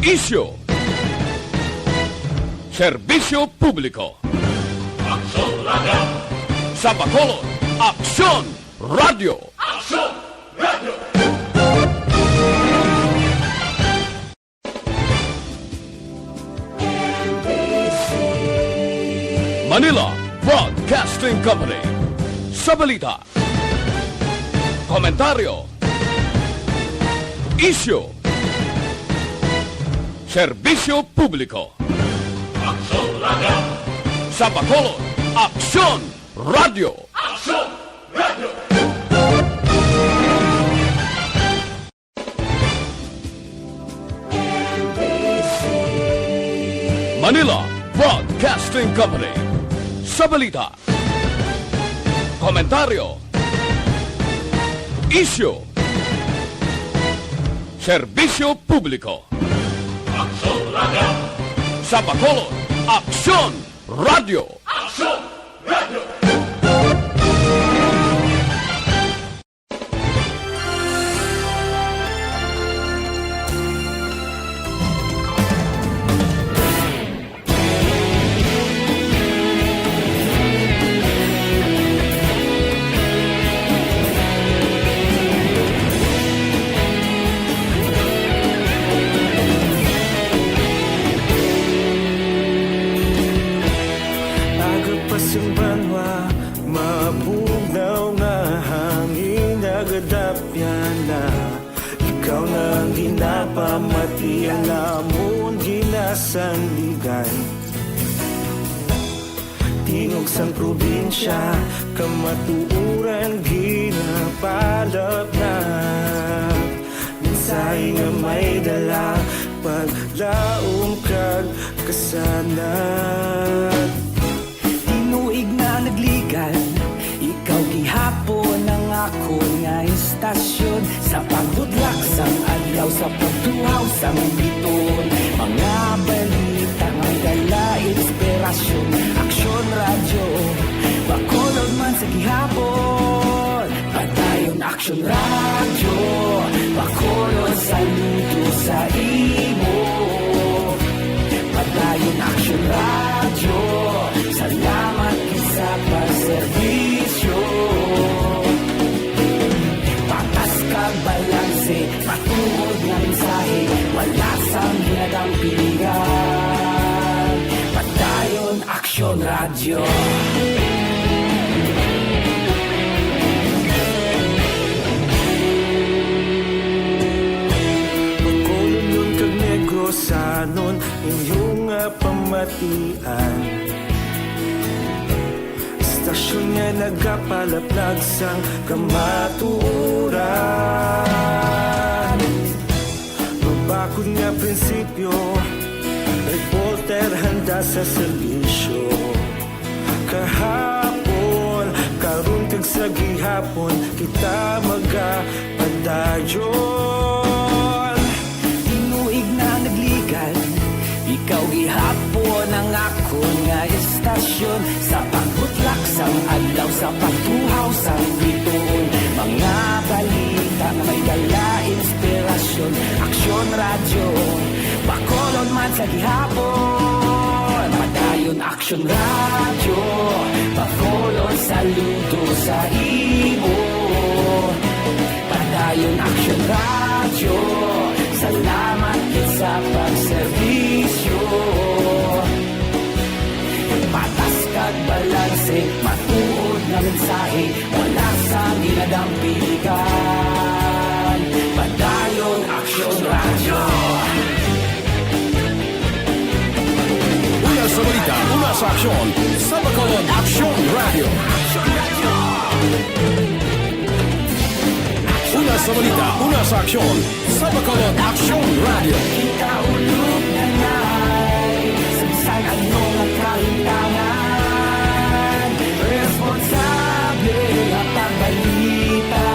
Isyu, serbisyo publiko. Aksyon Radio! Sa Bacolod, Aksyon Radio! Aksyon Radio! Manila Broadcasting Company. Sa balita, komentaryo, isyu, serbisyo publiko. Aksyon Radio! Sa Bacolod, Aksyon Radio! Aksyon Radio! Manila Broadcasting Company. Sa balita, komentaryo, isyu, serbisyo publiko. Aksyon Radio! Sa Bacolod, Aksyon Radio! Aksyon Radio! Agapasang banwa, mabunaw na hangin agadapyan na. Ikaw na ang ginapamati, ang amon ginasanligan. Tingog sang probinsya, kamatuuran ginapalap na. Minsay nga may dala, paglaom kag kasanat. Tinuig na nagligan, ikaw gihapon ang ako nga istasyon. Sa pagdudlak sang adlaw, sa pagtuhaw sang biton. Mga balita nga dala inspirasyon. Aksyon Radio, Bacolod man sa gihapon. Padayon Aksyon Radio, Bacolod saludo sa imo. Padayon Aksyon Radio, salamat sa pagserbisyo. Patas kag balanse, patuod nga mensahe, wala sang ginadang pilihan. Padayon Aksyon Radio. Bacolod nun kag Negrosanon, inyong pamatian. Istasyon nga nagapalaplag sang kamatuuran. Mabakod nga prinsipyo, reporter handa sa serbisyo. Kahapon, karon kag sa gihapon, kita magapadayon. Tinuig na nagligan, ikaw gihapon ang ako nga istasyon. Sa pagbutlak sang adlaw, sa pagtuhaw sang biton. Mga balita na may dala inspirasyon. Aksyon Radio, Bacolod man sa gihapon. Padayon Aksyon Radio, Bacolod saludo sa imo. Padayon Aksyon Radio, salamat sa pagserbisyo. Patas kag balanse, matuod na mensahe, wala sa ginadang pilihan. Padayon Aksyon Radio. Una sa balita, una sa aksyon, sa Bacolod, Aksyon Radio! Una sa balita, una sa aksyon, sa Bacolod, Aksyon Radio! Kita ulog na na'y sagsay anong ang kahintangan. Responsable na pagbalita,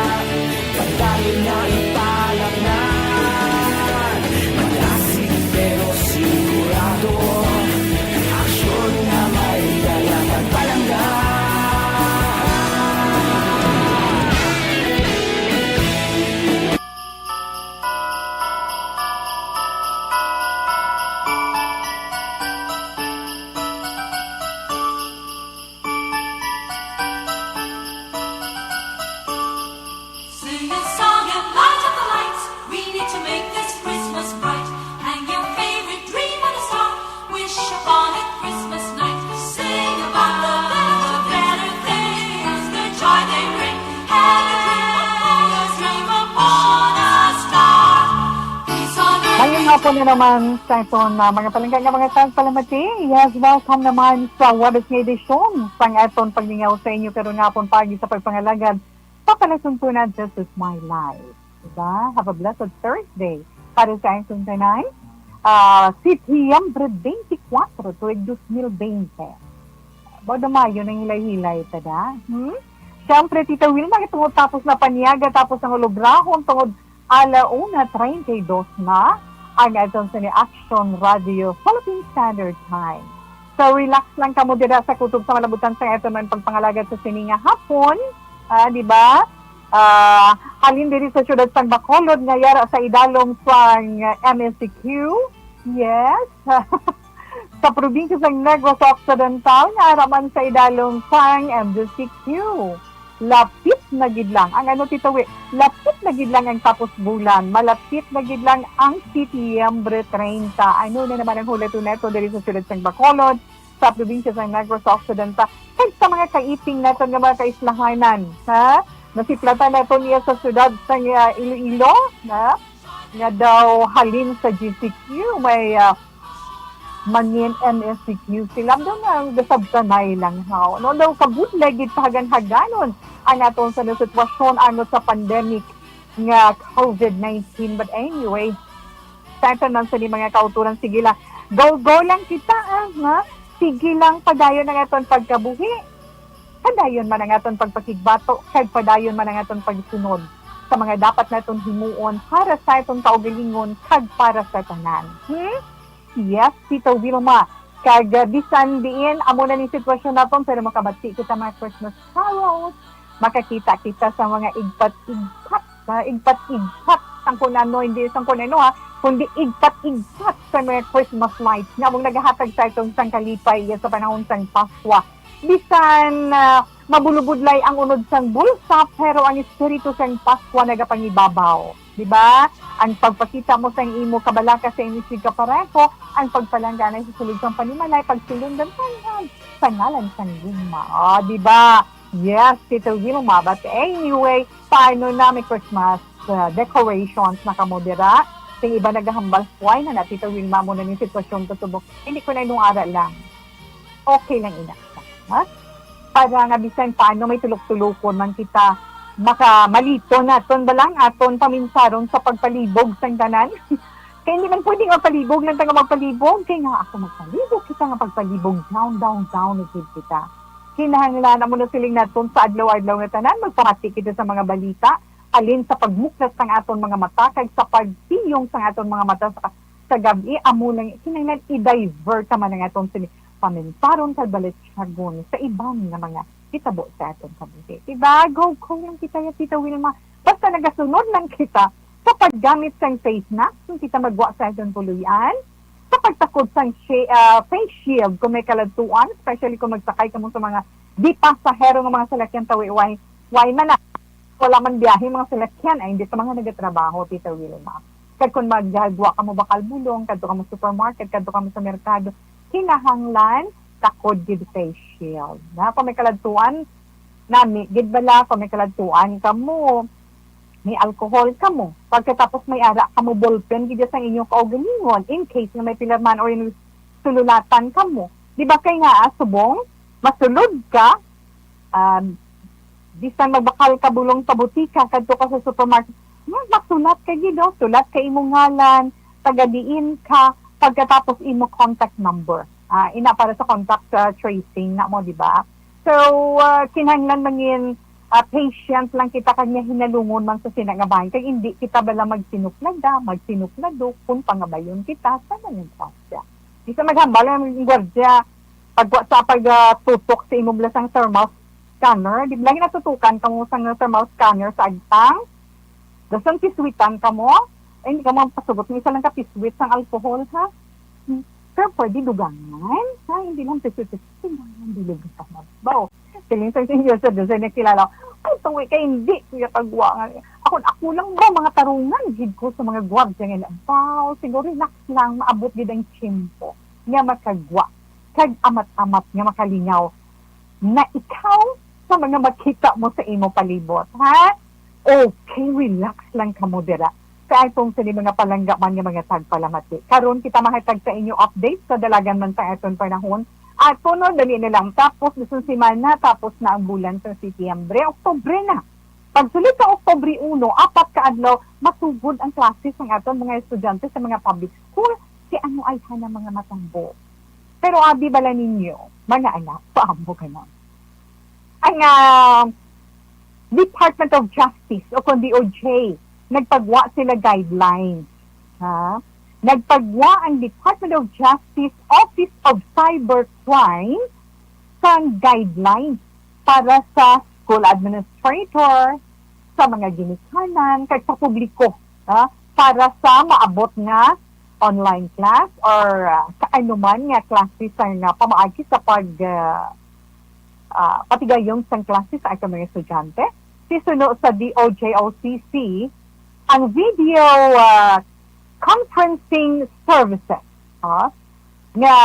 pagdayon na ipalaknan. Malasig pero sigurado, aksyon na may dala pagpalanggan. hapon na naman sa ito na mga palangga nga mga tagpalamati. Yes, welcome naman sa Webis nga edisyon. Sang aton paglingaw sa inyo pero nga pong pagi sa pagpangalagad. Papalasuntunan This Is My Life. Diba? Have a blessed Thursday. Para sa ating tunay, September 24, tuwing 2020. Bada Mayo nang hilay-hilay tada. Siyempre, Tita Wilma, tungod tapos na paniaga, tapos ng holobrahon, tungod 1:32 na ang atong sa Action Radio Philippine Standard Time. So, relax lang ka mo dira sa kutob sa malabutan sa ito ng pagpangalagad sa sininga hapon. Di ba? Halin diri sa syudad sa Bacolod, ngayara sa idalong sa MSCQ. Yes. Sa probinsya sa Negros Occidental, nga araman sa idalong sa MSCQ. Lapit na gidlang ang ano Tito Wi, lapit na gidlang ang tapos bulan, malapit na gidlang ang September 30. Ano na naman ang huli neto diri sa syudad sa Bacolod, sa probinsya sa Negros Occidental, kag sa mga kaiping nato nga mga kaislahanan, ha? Nasiplatan nato niya sa syudad sa Iloilo, na nga daw halin sa GCQ may mangin MSCQ sila daw nga gasabtanay lang ha. No daw kabutleg gid hagan-haganon ang aton sa sitwasyon ano sa pandemic nga COVID-19. But anyway, sa nang sa mga kauturan, sige lang. Go lang kita ha. Sige lang padayon ang aton pagkabuhi. Padayon man ang aton pagpakigbato, kag padayon man ang aton pagsunod sa mga dapat naton himuon para sa aton kaugalingon kag para sa tanan. Yes, Tito Vilma. Kag bisan diin, amo na ni sitwasyon naton pero makabati kita mga Christmas carols. Makakita kita sa mga igpat-igpat ang kunano, hindi sang kunano ha, kundi igpat-igpat sa mga Christmas lights nga mong naghahatag sa itong sang kalipay sa panahon sang Paskwa. Bisan mabulubudlay ang unod sang bulsa pero ang espiritu sang Paskwa nagapangibabaw. Diba? Ang pagpakita mo sa imo kabalaka sa inisig kapareho, ang pagpalangganay sa sulod sang panimalay, pagsulundan sa ngalan sang guma. Diba? Yes, Tito Vilma. But anyway, paano na may Christmas decorations nakamodera? Ting iba naghahambal puway na Tito Vilma mo na yung sitwasyon tutubok. Hindi ko na inong aral lang. Okay lang ina. Ha? Para nga bisan paano may tulok-tulokon man kita makamalito naton balang aton paminsaron sa pagpalibog sang tanan. Kaya hindi man pwedeng magpalibog lang taga magpalibog. Kaya nga ako magpalibog kita nga pagpalibog down ikid kita. Kinahanglan mo na siling naton sa adlaw-adlaw nga tanan magpamati kita sa mga balita alin sa pagmuklat sang aton mga mata kag sa pagtiyong sang aton mga mata sa gabi amo lang kinahanglan i-divert man ang aton paminsaron kag balitsyagon sa ibang nga mga kitabo sa aton kabuhi. Diba? Go lang kita ya Tita Wilma. Basta nagasunod lang kita sa paggamit sang face mask kung kita magwa sa aton puluyan, sa pagtakod sang face shield kung may kaladtuan, especially kung magsakay ka mo sa mga di pasahero ng mga salakyan tawi-way man na. Wala man biyahe mga salakyan ay hindi sa mga nagatrabaho, Tita Wilma. Kag kung maggagawa ka mo bakal bulong, kadto ka mo supermarket, kadto ka mo sa merkado, kinahanglan takod gid face shield. Na kung may kaladtuan, gid bala kung may kaladtuan ka mo, may alcohol ka mo. Pagkatapos may ara ka mo ballpen gid sa inyong kaugalingon in case nga may pilarman or yung sululatan ka mo. Di ba kay nga subong, masulod ka, bisan magbakal ka bulong sa butika, kadto ka sa supermarket, masulat ka gid, sulat ka imong ngalan, tagadiin ka, pagkatapos imo contact number. Ina para sa contact tracing na mo, di ba? So, kinahanglan mangin patient lang kita kanya hinalungon man sa sinagabahin. Kaya hindi kita bala magsinuklado, kung pangabayon kita, sa ganyan siya. Isa maghambal ang gwardiya, sa pagtutok sa imong lasang thermal scanner, di ba lang natutukan ka mo sa thermal scanner sa agtang, dasang piswitan ka mo, hindi ka mo pasugot, isa lang ka piswit sa alcohol, ha? Pero pwede dugangan. Hindi lang hindi lugan ka magbaw. Siling sa inyo sa doon, nakilala ko, ay, tuwi ka, hindi. Kuya kagwa nga. Ako lang ba, mga tarungan, hid ko sa mga gwardya nga. Wow, siguro relax lang, maabot gid ang chimpo. Nga makagwa. Kag amat-amat nga makalingaw. Na ikaw sa mga makita mo sa imo palibot. Ha? Okay, relax lang ka mo dira. sa itong sa mga palangga man nga mga tagpalamati. Karon kita mahatag sa inyo update sa dalagan man sa itong panahon. At tunod, dali na lang. Tapos, isang semana, tapos na ang bulan sa Setyembre, Oktubre na. Pagsulit sa Oktubre 1, 4 ka adlaw, matugod ang klase ng aton mga estudyante sa mga public school. Si ano ay hana mga matambo. Pero abi bala ninyo, mga anak, paambo ka na. Ang Department of Justice o kung DOJ, nagpagwa sila guidelines. Ha? Nagpagwa ang Department of Justice Office of Cybercrime sa guidelines para sa school administrator, sa mga ginikanan, kag sa publiko, ha? Para sa maabot nga online class or kaanuman nga klase sa nga pamaagi sa patigayong sa klase sa ating mga estudyante. Sisuno sa DOJ-OCC ang video conferencing services nga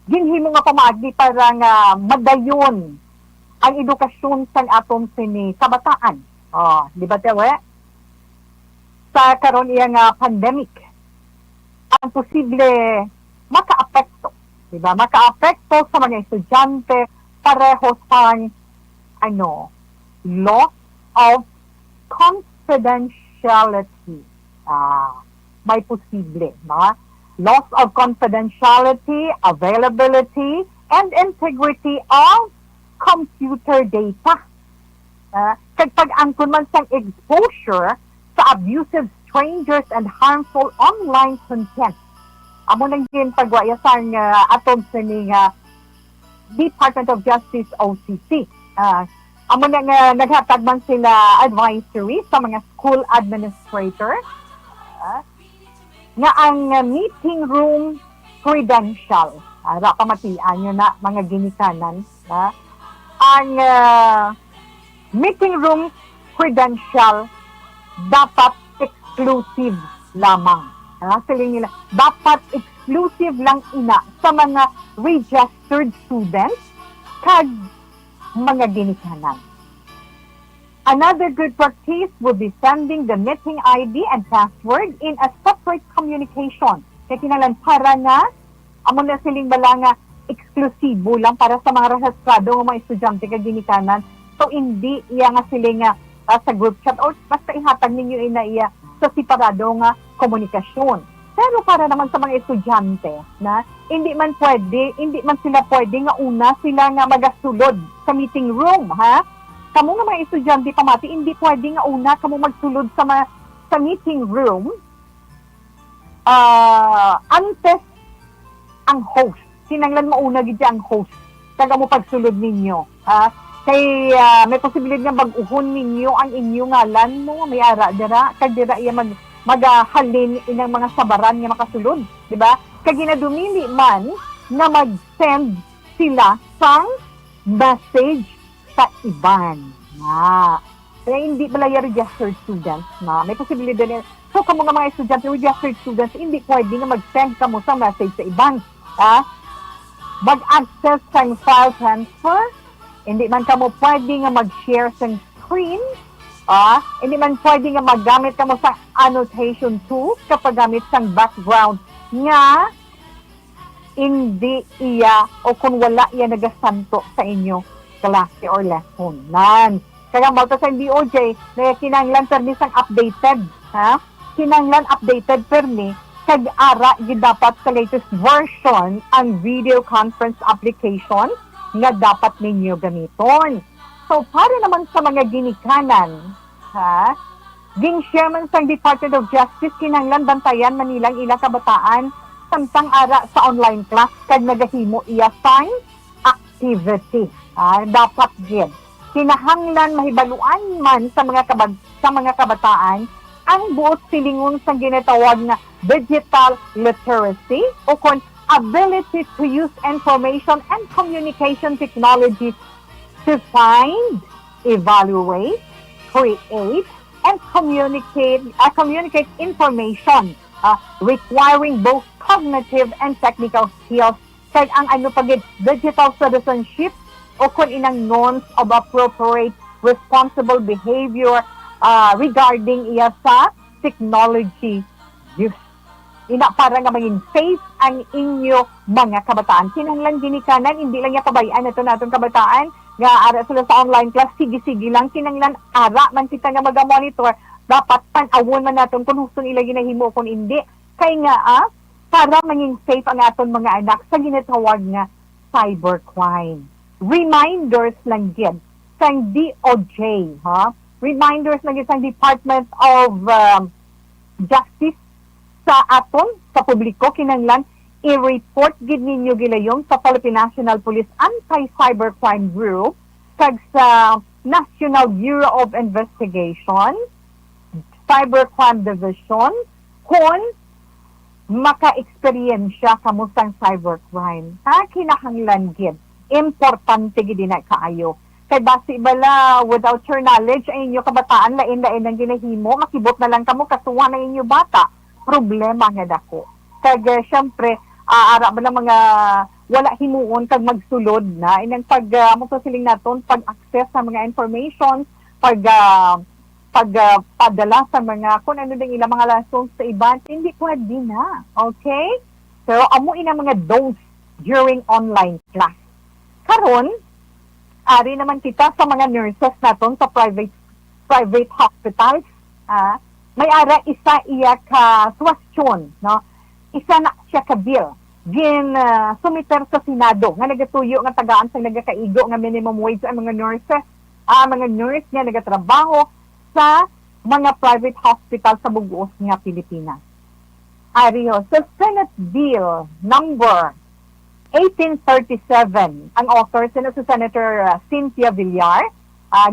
ginhimo nga pamaagi para nga madayon ang edukasyon sa atong sini kabataan. Di ba tawe? Sa karon iya nga pandemic, ang posible makaapekto, di ba? Makaapekto sa mga estudyante pareho sa loss of confidentiality. May posible, no? Loss of confidentiality, availability, and integrity of computer data. Kagpag angkon man sang exposure sa abusive strangers and harmful online content. Amo nang ginpagwaya sang atong sining Department of Justice OCC. Amo nang naghatag man sila advisory sa mga school administrator nga ang meeting room credential. Pamatian nyo na mga ginikanan. Ang meeting room credential dapat exclusive lamang. Saling nila, dapat exclusive lang ina sa mga registered students kag mga ginikanan. Another good practice would be sending the meeting ID and password in a separate communication. Kaya kinalan para nga, amo na siling bala nga eksklusibo lang para sa mga rehistrado ng mga estudyante kag ginikanan. So, hindi iya nga siling sa group chat or basta ihatag ninyo ina iya sa separado nga komunikasyon. Pero para naman sa mga estudyante na hindi man sila pwede nga una sila nga magasulod sa meeting room, ha? Kamu nga mga estudyante pamati, hindi pwede nga una kamu magsulod sa meeting room antes ang host. Sinanglan mauna gid ang host kaga mo pagsulod ninyo, ha? Kay may posibilidad nga mag-uhon ninyo ang inyo ngalan mo, may ara dira kag dira iya magahalin inang mga sabaran nga makasulod, di ba? Kag ginadumili man na mag-send sila sang message sa iban. Kaya hindi pala yung registered students na may posibilidad na. So, kamo nga mga estudyante, registered students, hindi pwede nga mag-send kamo sa message sa iban. Mag-access sa file transfer, hindi man kamo pwede nga mag-share sa screen, hindi man pwede nga maggamit kamo sa annotation tools kapag gamit sa background nga hindi iya o kung wala iya nagasanto sa inyo klase or lesson. Kaya mo sa DOJ na kinanglan permi sang updated, ha? Kinanglan updated permi kag ara gid dapat sa latest version ang video conference application nga dapat ninyo gamiton. So para naman sa mga ginikanan, ha? Gin-share man sang Department of Justice kinanglan bantayan manilang ila kabataan samtang ara sa online class kag nagahimo iya sang activity. Dapat gid kinahanglan mahibaluan man sa mga kabataan ang buot silingon sa ginatawag na digital literacy o kon ability to use information and communication technologies to find, evaluate, create, and communicate information requiring both cognitive and technical skills. Kaya ang digital citizenship o kung inang norms of appropriate responsible behavior regarding iya sa technology use. Ina para nga maging safe ang inyo mga kabataan. Kinahanglan ginikanan, hindi lang niya pabayaan ito natong kabataan nga ara sila sa online class, sige-sige lang. Kinahanglan ara man kita nga mag-monitor, dapat tan-awon man natin kung gusto nila ginahimo kung hindi. Kaya nga, para maging safe ang aton mga anak sa ginatawag nga cybercrime. Reminders lang yan sang DOJ, ha? Reminders lang yan sang Department of Justice sa aton, sa publiko, kinanglan, i-report gid ninyo gilayong sa Philippine National Police Anti-Cybercrime Bureau kag sa National Bureau of Investigation, Cybercrime Division, kung maka-experiensya kamusang cybercrime. Kinahanglan gid. Importante gid na kaayo. Kay basi bala, without your knowledge, ay inyo kabataan, lain-lain ang ginahimo, makibot na lang kamo, kasuwa na inyo bata. Problema nga dako. Kag syempre, ara ba mga wala himuon kag magsulod na inang pag siling naton pag-access sa mga information, padala sa mga kung ano ding ilang mga lessons sa iba, hindi ko din na. Okay? So, amo ina mga don'ts during online class. Karon, ari naman kita sa mga nurses naton sa private hospitals, may ara isa iya ka question, no? Isa na siya ka bill. Sumiter sa Senado nga nagatuyo nga tagaan sa nagakaigo nga minimum wage ang mga nurses, mga nurse nga nagatrabaho sa mga private hospital sa buguos nga Pilipinas. Ariyo, sa Senate Bill number 1837, ang author sino si Senator Cynthia Villar,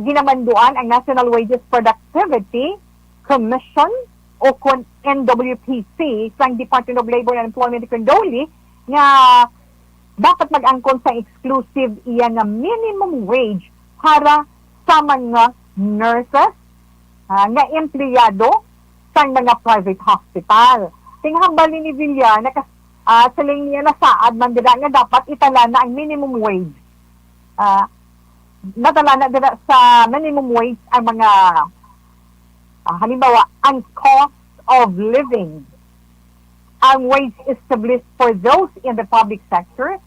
ginamanduan ang National Wages Productivity Commission o kung NWPC sa Department of Labor and Employment Condoli nga dapat mag-angkon sa exclusive iya nga minimum wage para sa mga nurses nga empleyado sa mga private hospital. Tinghambal ni Villar na saling niya nasaad man dira nga dapat itala na ang minimum wage. Natala na dira sa minimum wage ang mga halimbawa, ang cost of living, ang wage established for those in the public sector,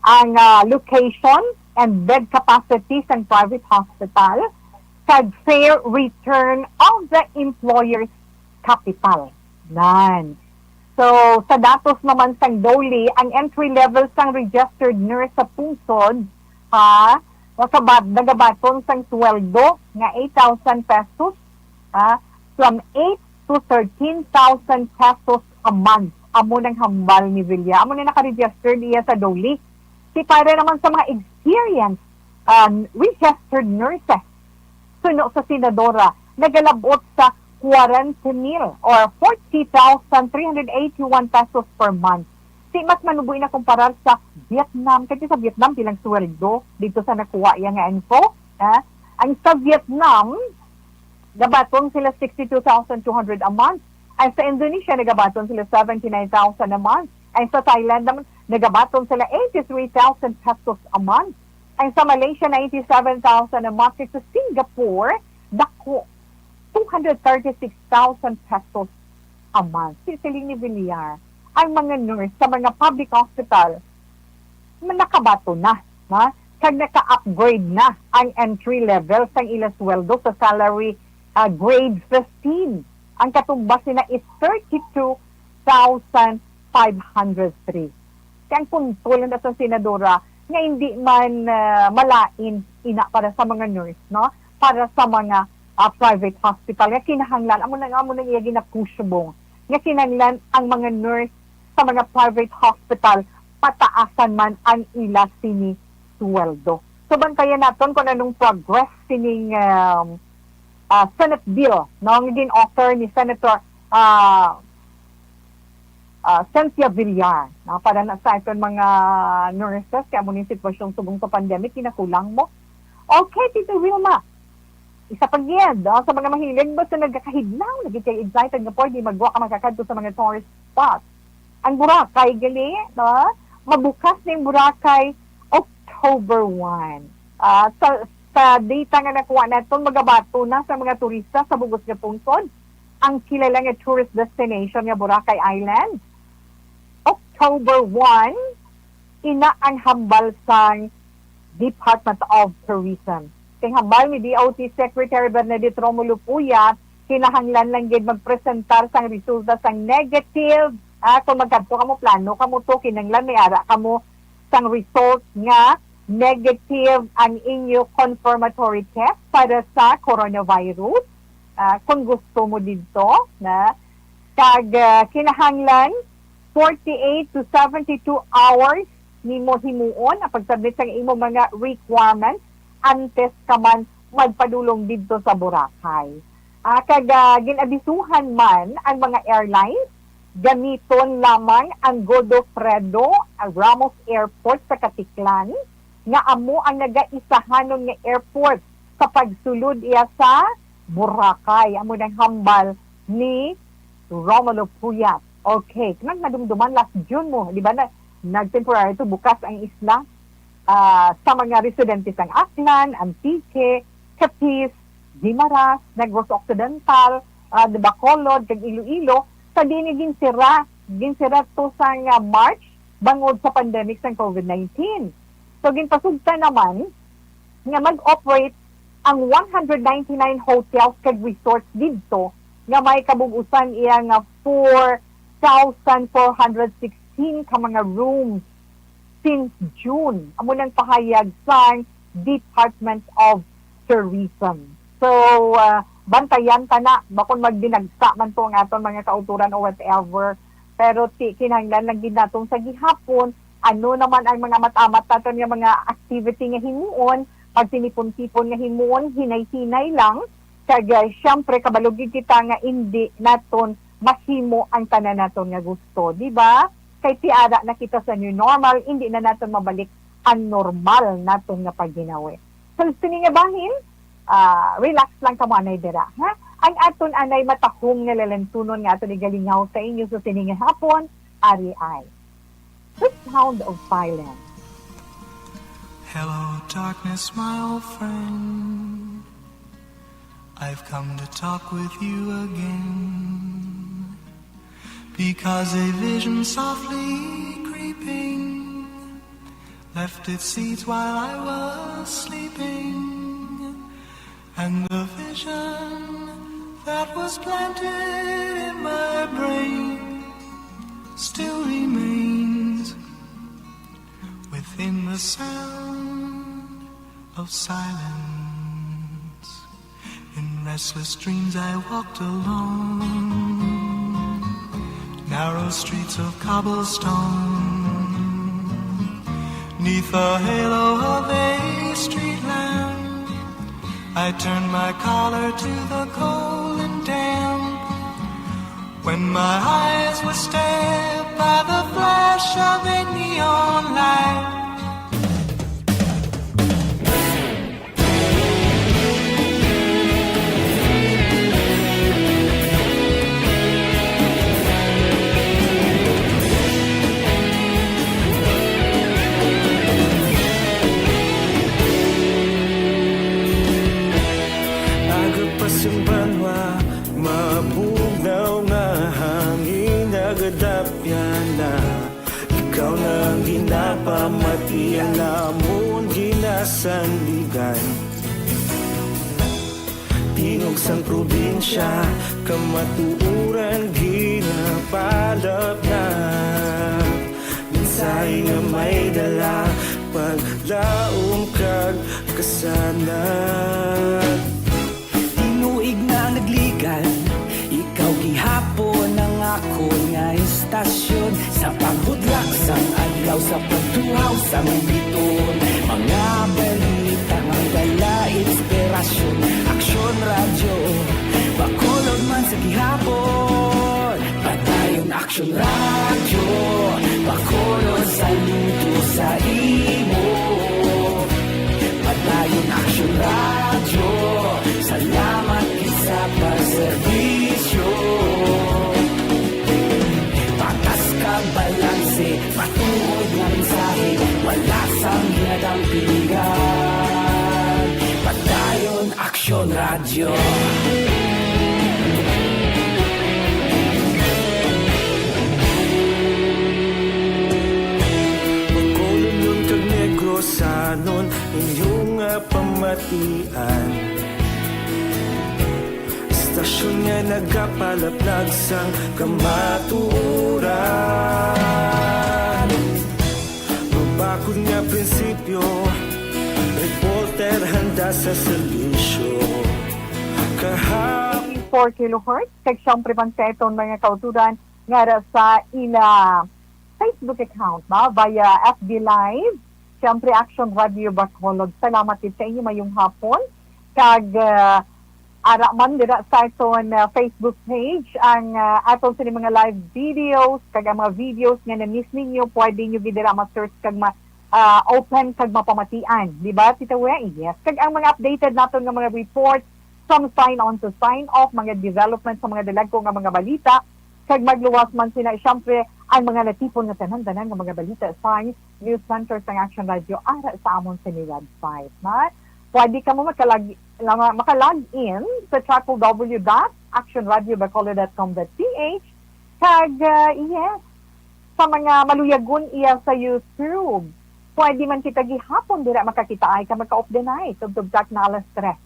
ang location and bed capacity sa private hospital, kag fair return of the employer's capital. Nan. So, sa datos naman sang DOLE, ang entry level sang registered nurse sa pungsod, nagabaton sang sweldo nga 8,000 pesos, from 8 to 13,000 pesos a month. Amo nang hambal ni Villa. Amo na nakaregister niya sa DOLE. Si para naman sa mga experienced registered nurses, suno sa Senadora, nagalabot sa 40,000 or 40,381 pesos per month. Si mas manuboy na kumparar sa Vietnam. Kasi sa Vietnam, bilang sweldo, dito sa nakuha yan nga info. Ang sa Vietnam, gabaton sila 62,200 a month. Ang sa Indonesia, nagabaton sila 79,000 a month. Ang sa Thailand naman, nagabaton sila 83,000 pesos a month. Ang sa Malaysia, 97,000 a month. Sa Singapore, dako, 236,000 pesos a month. Sisiling ni Villar, ang mga nurse sa mga public hospital, nakabato na. Kag naka-upgrade na ang entry level sa ilang sweldo sa salary grade 15. Ang katumbas nila is 32,503. Kaya ang puntulan na sa Senadora nga hindi man malain ina para sa mga nurse, no? Para sa mga private hospital. Nga kinahanglan, amo na iya ginapusyubong. Nga kinahanglan ang mga nurse sa mga private hospital, pataasan man ang ila sini sweldo. So bantayan natin kung anong progress sining Senate bill, no? Ngin offer ni Senator Cynthia Villar, no? Para na sa aton mga nurses, kaya mo ni sitwasyong subong sa pandemic, kinakulang mo. Okay, Tito Wilma, isa pag yan, no? Sa mga mahilig ba sa nagkakahidlaw, naging kayo excited nga po, di magwa ka magkakadto sa mga tourist spots. Ang Boracay, gali, no? Mabukas na yung Boracay October 1. Sa data nga nakuha natin, magabato na sa mga turista sa bugos nga pungsod ang kilala nga tourist destination nga Boracay Island. October 1, ina ang hambal sang Department of Tourism. Kay hambal ni DOT Secretary Bernadette Romulo Puyat, kinahanglan lang gid magpresentar sang resulta sang negative. Kung magkadto kamo plano kamo to, kinahanglan may ara kamo sang result nga negative ang inyo confirmatory test para sa coronavirus. Kung gusto mo dito na kinahanglan 48 to 72 hours nimo himuon ang pagsubmit sa imo mga requirements antes ka man magpadulong dito sa Boracay. Ginabisuhan man ang mga airlines, gamiton lamang ang Godofredo Ramos Airport sa Katiklan nga amo ang nagaisahanon nga airport sa pagsulod iya sa Boracay. Amo ng hambal ni Romulo Puyat. Okay, nadumduman last June mo, di ba na nag-temporary to bukas ang isla sa mga residentes ng Aklan, Antique, Capiz, Guimaras, Negros Occidental, Bacolod, kag Iloilo, sa dinigin sira to sa March bangod sa pandemic ng COVID-19. So ginpasugta naman nga mag-operate ang 199 hotels kag resorts dito nga may kabubusan iya nga 4,416 ka mga rooms since June. Amo nang pahayag sa Department of Tourism. So, bantayan ta na, bakon magdinagsa man to ang aton mga kauturan o whatever. Pero kinahanglan lang din natong sa gihapon, ano naman ang mga matamat naton nga mga activity nga himuon, pag tinipon-tipon nga himuon, hinay-hinay lang. Kaya siyempre, kabalugin kita nga hindi naton mahimo ang tanan naton nga gusto, di ba? Kay tiara na kita sa new normal, hindi na naton mabalik ang normal naton nga pagginawi. So, nga bahin, relax lang ka mo anay dira, ha? Ang aton anay matahong nga lalantunon nga aton igalingaw sa inyo sa sininga hapon, ari ay. The sound of silence. Hello, darkness, my old friend. I've come to talk with you again, because a vision softly creeping left its seeds while I was sleeping, and the vision that was planted in my brain still remains within the sound of silence. In restless dreams I walked alone, narrow streets of cobblestone, neath the halo of a street lamp. I turned my collar to the cold and damp, when my eyes were stared by the flash of a neon light. Ikaw nang ginapamati ang namon ginasandigan. Tingog sang probinsya, kamatuuran ginapalap na. Minsay nga may dala, paglaom kag kasanat. Tinuig na nagligan, ikaw gihapon ang ako nga istasyon, sa paghudlak sang adlaw sa pagtuhaw sa biton. Mga balita ang dala inspirasyon, aksyon radyo, bakolod man sa gihapon. Patayon aksyon radyo, bakolod sa luto sa imo. Patayon aksyon radyo, salamat isa pagserbisyo. Patas ka balanse, patuod na mensahe, wala sang hinadang piligan. Patayon aksyon radyo. pamatian. Istasyon nga nagapalaplag sang kamaturan. Mabakod nga prinsipyo, reporter handa sa serbisyo. Kahapon 4 kHz, kag siyempre pang sa itong mga kauturan nga ra sa ila Facebook account ba, via FB Live, siyempre Action Radio Bacolod. Salamat din sa inyo mayong hapon. Kag ara man dira sa itong Facebook page, ang atong sa mga live videos, kag ang mga videos nga na-miss ninyo, pwede nyo gidira ma-search kag open kag mapamatian. Di ba, Tita We? Yes. Kag ang mga updated natin nga mga reports, some sign on to sign off, mga development sa mga dalagko nga mga balita, kag magluwas man sila, siyempre, ang mga natipon nga tanan-tanan nga mga balita sa News Center sa Action Radio ara sa amon sa website. Na? Pwede ka mo makalag in sa www.actionradiobacolod.com.ph kag yes, sa mga maluyagon iya sa YouTube. Pwede man kita gihapon dira makakita ay ka maka-off the night tubtub-tak na alas 3.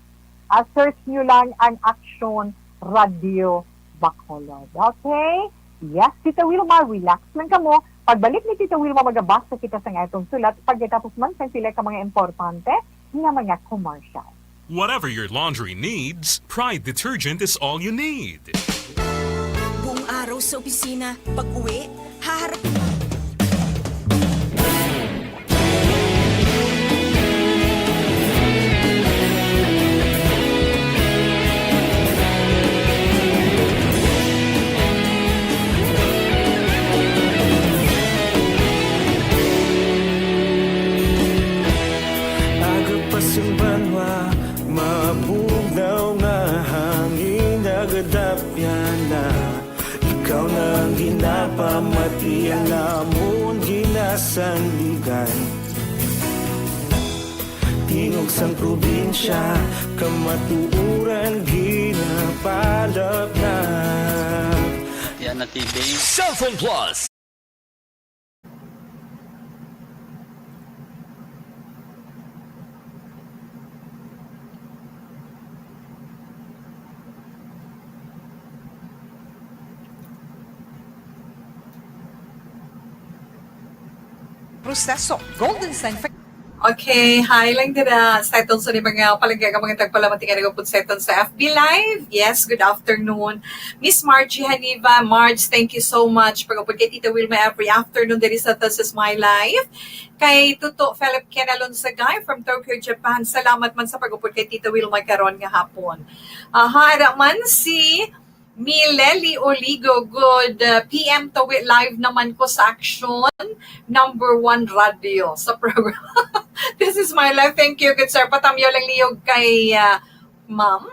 Search nyo lang ang Action Radio Bacolod. Okay? Yes, Tita Wilma, relax lang ka mo. Pagbalik ni Tita Wilma, magabasa kita sa nga itong sulat. Pagkatapos man, sa sila ka mga importante na mga commercial. Whatever your laundry needs, Pride Detergent is all you need. Buong araw sa opisina, pag-uwi, haharap. Pasimbanwa, mabugnaw nga hangin nagadapyan na. Ikaw nang ginapamatian namon ginasandigan. Tingog sang probinsya, kamatuuran ginapalap na. Yan na TV. Cellphone Plus. Proseso, Golden Sign. Okay, hi lang dira sa itong sa mga palagyagang mga tagpalamating nga po sa itong sa FB Live. Yes, good afternoon. Miss Margie Haniva, Marge, thank you so much. Pagkapod kay Tita Wilma every afternoon diri sa This is My Life. Kay Tuto Philip Kenalon Sagay from Tokyo, Japan. Salamat man sa pagkapod kay Tita Wilma karon nga hapon. Hara man si Mileli Oligo, good PM to live naman ko sa Action number 1 radio sa program. This is my life. Thank you, good sir. Patamyo lang niyog kay ma'am.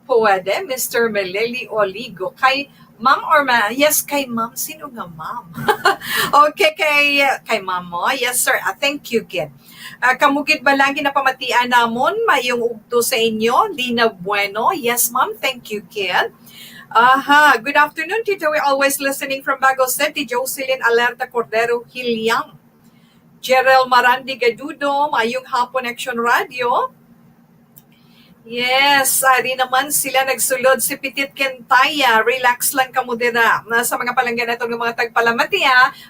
Pwede, Mr. Mileli Oligo. Kay ma'am or ma? Yes, kay ma'am. Sino nga ma'am? Okay, kay ma'am mo. Yes, sir. Thank you, kid. Kamugid ba lang ginapamatian namon mayong ugto sa inyo? Lina Bueno. Yes, ma'am. Thank you, kid. Good afternoon, Tito. We're always listening from Bago City. Jocelyn Alerta Cordero Hilyang. Jerel Marandi Gadudo. Mayong hapon Action Radio. Yes, ari naman sila nagsulod si Pitit Kentaya. Relax lang ka mo dira. Sa mga palanggan na itong mga tagpalamati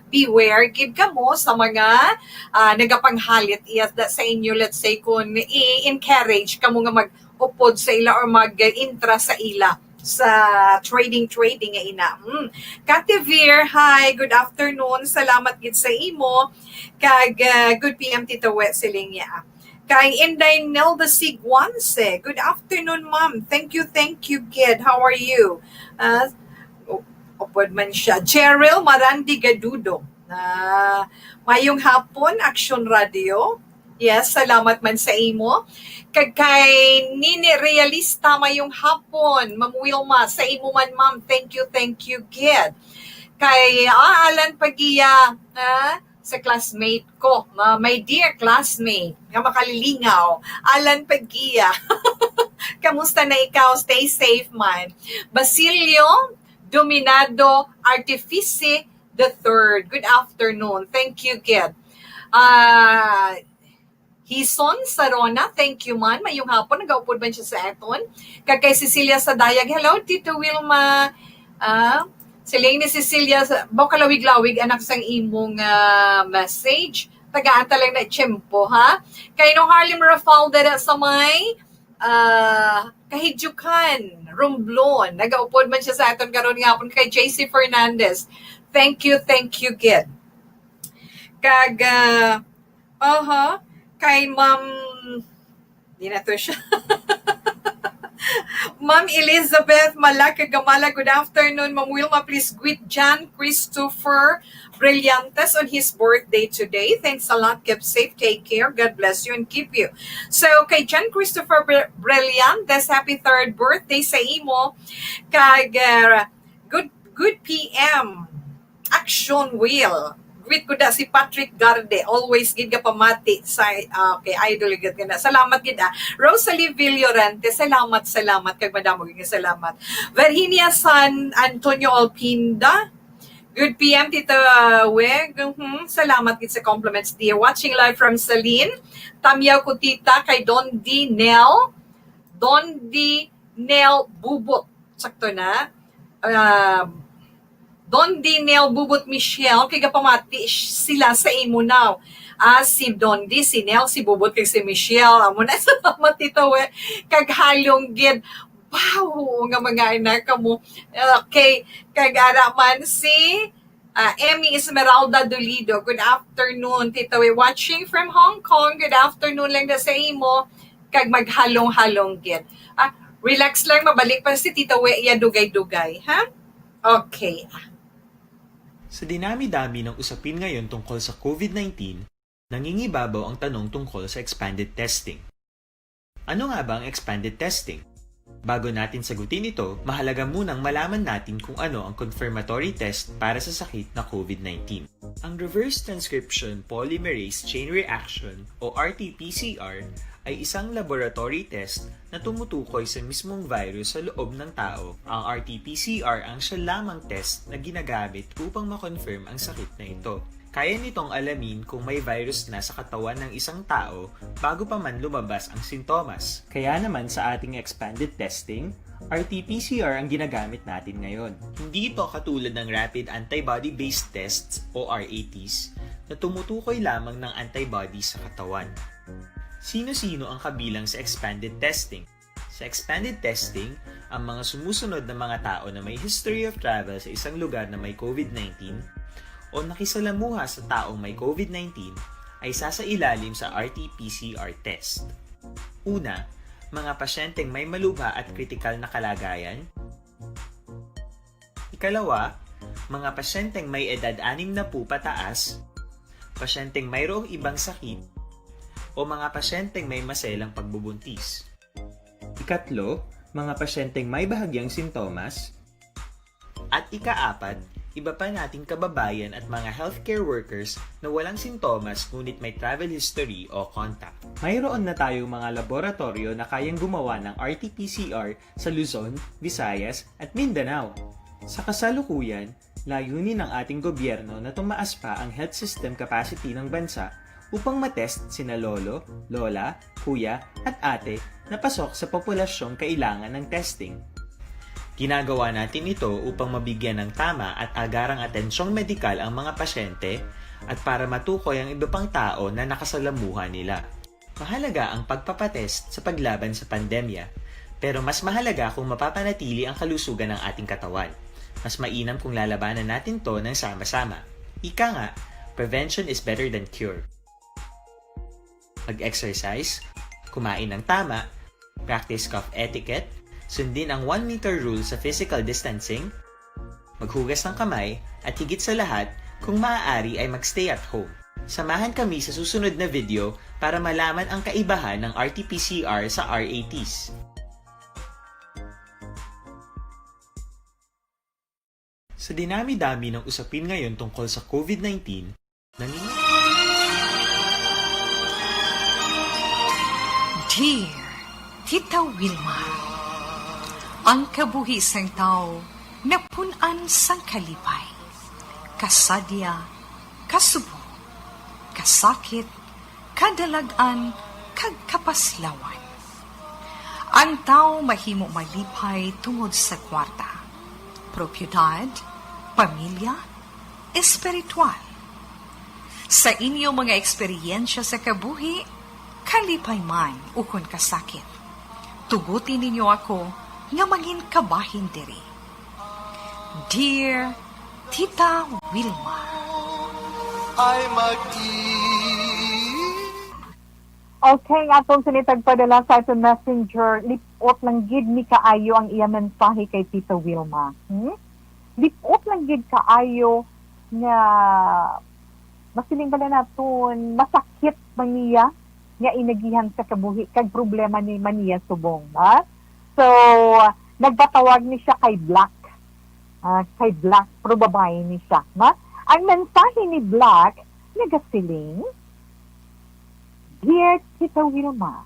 beware, give ka mo sa mga nagapanghalit sa inyo, let's say, kung i-encourage ka mo nga mag-upod sa ila or mag-intra sa ila sa trading nga ina. Kativir, hi, good afternoon. Salamat gid sa imo. Kag good PM Tito We Silingya. Kay Inday Nelda Sigwanse. Good afternoon, ma'am. Thank you, kid. How are you? Upod man siya. Cheryl Marandi Gadudo. Mayong hapon, Action Radio. Yes, salamat man sa imo. Kay Nini Realista mayong hapon. Ma'am Wilma, sa imo man, ma'am. Thank you, kid. Kay Alan Pagia, sa classmate ko, my dear classmate, nga makalilingaw, Alan Pagia. Kamusta na ikaw? Stay safe man. Basilio Dominado Artifice III. Good afternoon. Thank you, kid. Hison Sarona, thank you man. Mayong hapon, nag-upod man siya sa aton. Kay Cecilia sa Dayag, hello, Tito Wilma. Sila ni Cecilia, Bokalawig-lawig, anak sang imong message. Tagaan talang na tiyempo, ha? Kay no Harlem Rafal dada sa may Kahidjukan, Romblon. Nag-upod man siya sa aton karon nga hapon kay JC Fernandez. Thank you, Gid. Kag, kay Ma'am, di na to siya. Ma'am Elizabeth Malakagamala, good afternoon. Ma'am Wilma, please greet John Christopher Brillantes on his birthday today. Thanks a lot. Keep safe. Take care. God bless you and keep you. So, kay John Christopher Brillantes, happy 3rd birthday sa imo. Kag, good PM. Action Wheel. Greet ko da si Patrick Garde. Always gid ka pamati sa okay, idol gid ka na. Salamat gid ah. Rosalie Villorante, salamat kag madamo gid salamat. Virginia San Antonio Alpinda. Good PM Tito Weg. Salamat gid sa compliments dear. Watching live from Celine. Tamyaw ko tita kay Don D. Nel Bubot. Sakto na. Don D. Nel Bubot Michelle, kay kapamati sila sa imo now. Si Don D, si Nel, si Bubot, kay si Michelle. Amo na salamat ito kag halong gid. Wow, nga mga anak mo. Okay, kagara man si Emmy Esmeralda Dolido. Good afternoon, Tito watching from Hong Kong. Good afternoon lang na sa imo. Kag maghalong-halong gid. Relax lang, mabalik pa si Tito iya dugay-dugay, ha? Okay. Sa dinami-dami ng usapin ngayon tungkol sa COVID-19, nangingibabaw ang tanong tungkol sa expanded testing. Ano nga ba ang expanded testing? Bago natin sagutin ito, mahalaga munang malaman natin kung ano ang confirmatory test para sa sakit na COVID-19. Ang reverse transcription polymerase chain reaction o RT-PCR ay isang laboratory test na tumutukoy sa mismong virus sa loob ng tao. Ang RT-PCR ang siya lamang test na ginagamit upang makonfirm ang sakit na ito. Kaya nitong alamin kung may virus na sa katawan ng isang tao bago pa man lumabas ang sintomas. Kaya naman sa ating expanded testing, RT-PCR ang ginagamit natin ngayon. Hindi ito katulad ng rapid antibody-based tests o RATs na tumutukoy lamang ng antibodies sa katawan. Sino-sino ang kabilang sa expanded testing? Sa expanded testing, ang mga sumusunod na mga tao na may history of travel sa isang lugar na may COVID-19 o nakisalamuha sa taong may COVID-19 ay sasailalim sa RT-PCR test. Una, mga pasyenteng may malubha at kritikal na kalagayan. Ikalawa, mga pasyenteng may edad 60 pataas, pasyenteng mayroong ibang sakit, o mga pasyenteng may maselang pagbubuntis. Ikatlo, mga pasyenteng may bahagyang sintomas. At ikaapat, iba pa nating kababayan at mga healthcare workers na walang sintomas ngunit may travel history o contact. Mayroon na tayong mga laboratorio na kayang gumawa ng RT-PCR sa Luzon, Visayas at Mindanao. Sa kasalukuyan, layunin ng ating gobyerno na tumaas pa ang health system capacity ng bansa upang matest sina lolo, lola, kuya at ate na pasok sa populasyong kailangan ng testing. Ginagawa natin ito upang mabigyan ng tama at agarang atensyong medikal ang mga pasyente at para matukoy ang iba pang tao na nakasalamuha nila. Mahalaga ang pagpapatest sa paglaban sa pandemya, pero mas mahalaga kung mapapanatili ang kalusugan ng ating katawan. Mas mainam kung lalabanan natin to ng sama-sama. Ika nga, prevention is better than cure. Mag-exercise, kumain ng tama, practice cough etiquette, sundin ang 1-meter rule sa physical distancing, maghugas ng kamay, at higit sa lahat, kung maaari ay magstay at home. Samahan kami sa susunod na video para malaman ang kaibahan ng RT-PCR sa RATs. Sa dinami-dami ng usapin ngayon tungkol sa COVID-19, Dear Tita Wilma, ang kabuhisang tao napunan sang kalipay, kasadya, kasubo, kasakit, kadalagan, kag kapaslawan. Ang tao mahimo malipay tungod sa kwarta, propiedad, pamilya, espiritual. Sa inyo mga eksperyensya sa kabuhi, kalipay man ukon kasakit. Tugutin ninyo ako nga maging kabahin diri. Dear Tita Wilma, ay Okay, nga atong sinitag padala sa itong messenger, lipot lang gid ni kaayo ang iya mensahe kay Tita Wilma. Lipot lang gid kaayo nga masiling bala naton masakit man niya nga inagihan sa kabuhi kag problema ni maniya subong. So, nagbatawag ni siya kay Black. Kay Black, pero babae ni siya. Ang mensahe ni Black, nagasiling, Dear Tita Wilma,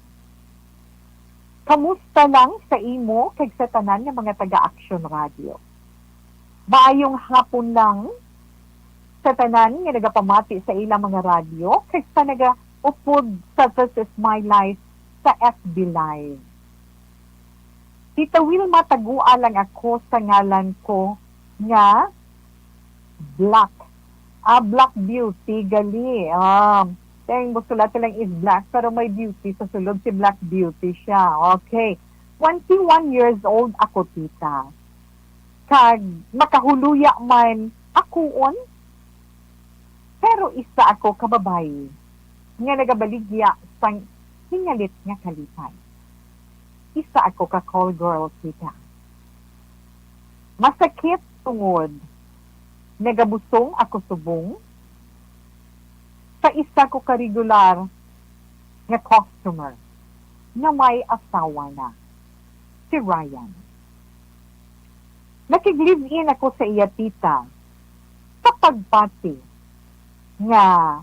kamusta lang sa imo kag sa tanan ng mga taga-Action Radio? Maayong hapon lang sa tanan nga nagapamati sa ilang mga radio kag sa nagaupod sa This Is My Life sa FB Live. Tita Wilma, tagua lang ako sa ngalan ko nga Black. Black Beauty, gali. Kaya sulat lang is black, pero may beauty. Sa sulod si Black Beauty siya. Okay. 21 years old ako, tita. Kag makahuluya man akoon, pero isa ako kababae nga nagabaligya sang hingalit nga kalipay. Isa ako ka call girl, tita. Masakit tungod. Nagabusong ako subong sa isa ko ka-regular nga customer na may asawa na, si Ryan. Nakig-live-in ako sa iya, tita, sa pagpati nga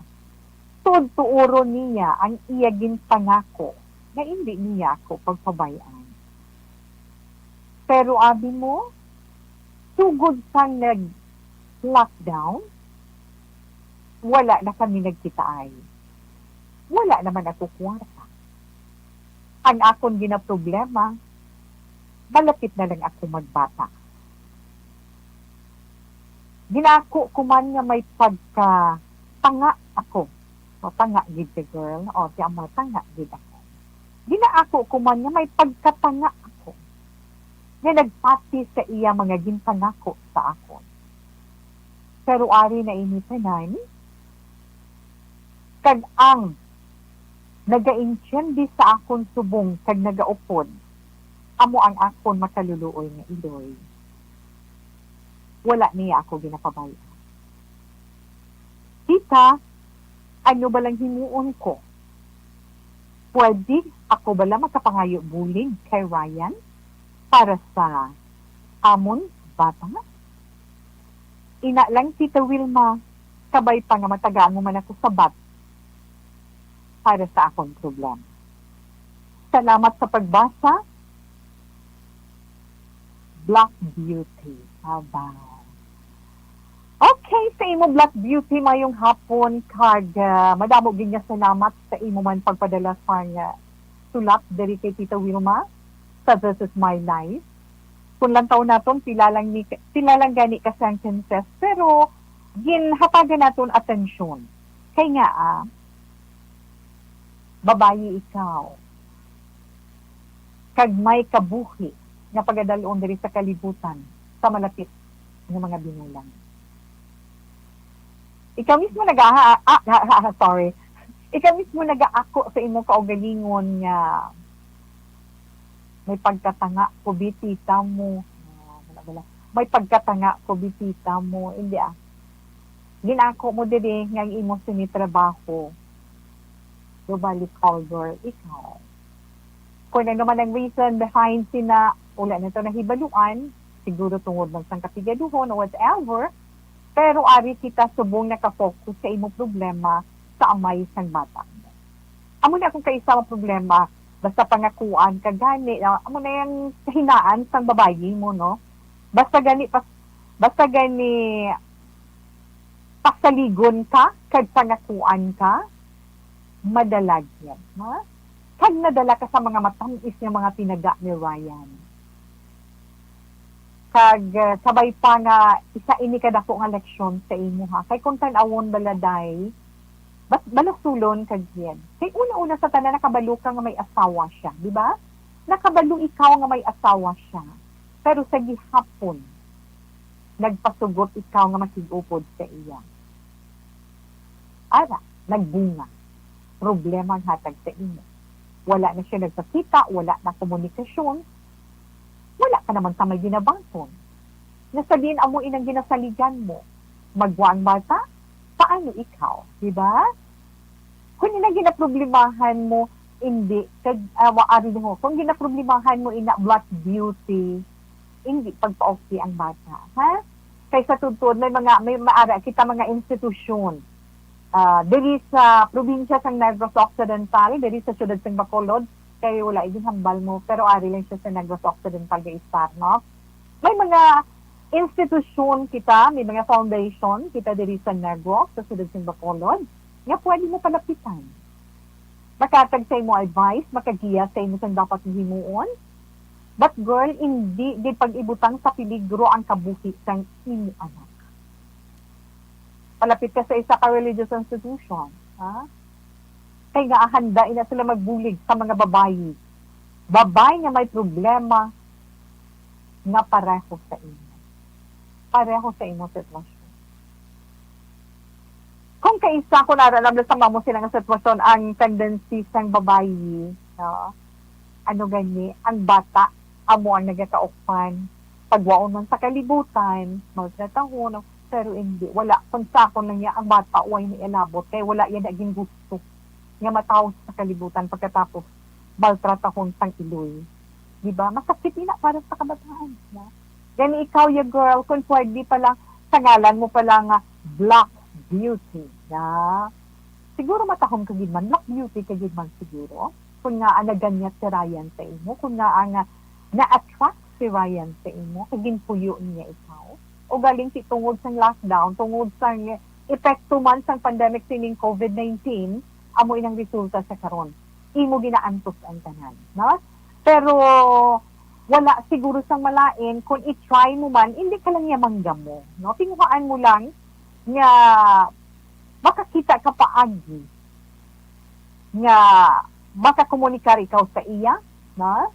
tuod-tuuro niya ang iya ginpangako na hindi niya ako pagpabayaan. Pero abi mo, sugod sang nag-lockdown, wala na kami nagkitaay. Wala naman ako kwarta. Ang akong ginaproblema, malapit na lang ako magbata. Ginako ko man nga may pagka-tanga ako. O, tanga gid the girl. O, siya mo, tanga gid ako. Ginaako ko man nga may pagkatanga ako. Nga nagpati sa iya mga ginpangako sa akon. Pero ari na initanan, kag ang nagaintindi sa akon subong kag nagaupod, amo ang akon makaluluoy nga iloy. Wala niya ako ginapabayan. Tita, ano ba lang himuon ko? Pwede ako ba lang makapangayo bulig kay Ryan para sa amon bata? Ina lang, Tita Wilma, kabay pa nga matagaan mo man ako sa bat para sa akong problema. Salamat sa pagbasa. Black Beauty. Bye. Okay, sa imo Black Beauty mayong hapon kag madamo ginya salamat sa imo man pagpadala sa sulat diri kay Tita Wilma sa This Is My Life. Kung lang taon naton sila lang gani ka sentences pero ginhatagan naton atensyon. Kay nga babayi ikaw. Kag may kabuhi nga pagadalon diri sa kalibutan sa malapit ng mga binulang. Ikaw mismo Ikaw mismo nagaako sa imong kaugalingon nga may pagkatanga ko bitita mo. May pagkatanga ko bitita mo. Hindi Ginako mo diri nga imong sinitrabaho. Globally cover ikaw. Kung ano man ang reason behind sina wala na ito nahibaluan, siguro tungod ng sangkatigaduhon o whatever, pero ari kita subong nakafocus sa imong problema sa amay sang bata. Amo na kung kaisa ang problema, basta pangakuan ka gani, amo na yung kahinaan sang babayi mo, no? Basta gani pasaligon ka, kag pangakuan ka, madalag yan. Ha? Kag nadala ka sa mga matamis nga mga tinaga ni Ryan. Kag sabay pa nga isa ini kada po nga leksyon sa imo ha. Kay kung tan-awon baladay, bas balasulon kag yan. Kay una-una sa tanan nakabalo ka nga may asawa siya, di ba? Nakabalo ikaw nga may asawa siya. Pero sa gihapon, nagpasugot ikaw nga makigupod sa iya. Ara, nagbunga. Problema ang hatag sa imo. Wala na siya nagpakita, wala na komunikasyon, wala ka naman sa may ginabangton. Nasabihin amo inang ginasaligan mo, magwa ang bata, paano ikaw? Diba? Kung ina ginaproblemahan mo, hindi, kung ginaproblemahan mo ina black beauty, hindi pagpa-okay ang bata. Ha? Kaysa tutod, may maara, kita mga institusyon. Diri sa probinsya sang Negros Occidental, diri sa siyudad sang Bacolod, kay wala idin hambal mo, pero ari lang siya sa Negros Occidental ga istar, no? May mga institusyon kita, may mga foundation kita diri sa Negros, sa siyudad sang Bacolod, nga pwede mo palapitan. Makatag sa imo advice, makagiya sa imo sang dapat himuon. But girl, hindi di pag-ibutang sa peligro ang kabuhi sang imo anak. Palapit ka sa isa ka religious institution, ha? Kaya nga handa ina sila magbulig sa mga babayi. Babae nga may problema nga pareho sa imo. Pareho sa imo sitwasyon. Kung kaisa ko nararam sa mamo sila nga sitwasyon ang tendency sang babayi, no? Ano gani, ang bata amo ang nagakaokpan, pagwaon man sa kalibutan, maltratahon, pero hindi, wala. Kung sakon lang niya, ang bata, uway ni ilabot, kaya wala yan naging gusto nga matawag sa kalibutan pagkatapos maltratahon sang iloy. Diba? Masakit na para sa kabataan. Na? Gani ikaw, ya girl, kung pwede pa lang, sa ngalan mo pa lang black beauty. Na? Siguro matahong kagid man, black beauty kagid man siguro. Kung nga anaganyat si Ryan sa imo, kung nga ang na-attract si Ryan sa imo, kagin puyo niya ikaw. O galing si tungod sang lockdown, tungod sang epekto man sang pandemic sining COVID-19, amo inang resulta sa karon. Imo ginaantos ang tanan, no? Pero wala siguro sang malain kung i-try mo man, hindi ka lang yamangga mo, no? Tinguhaan mo lang nga makakita ka paagi nga makakomunikar ikaw sa iya, no?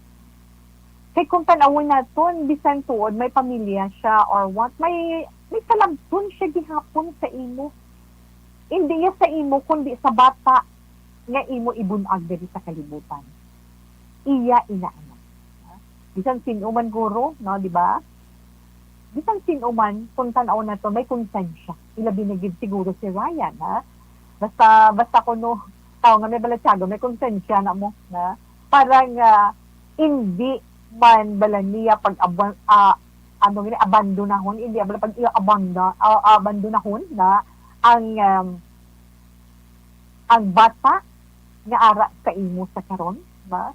Kay kung tanawon naton bisan tuod may pamilya siya or what, may kalabton siya gihapon sa imo. Hindi ya sa imo kundi sa bata nga imo ibunag diri sa kalibutan. Iya inaanak. Bisan sinuman guro, no, di ba? Bisan sinuman kung tanawon nato may konsensya. Ilabi na gid siguro si Ryan, ha? Basta kuno tao nga may balatsago, may konsensya na mo, na parang hindi man bala niya pag abandonahon, hindi bala pag abandonahon na ang bata nga ara sa imo sa karon, ba?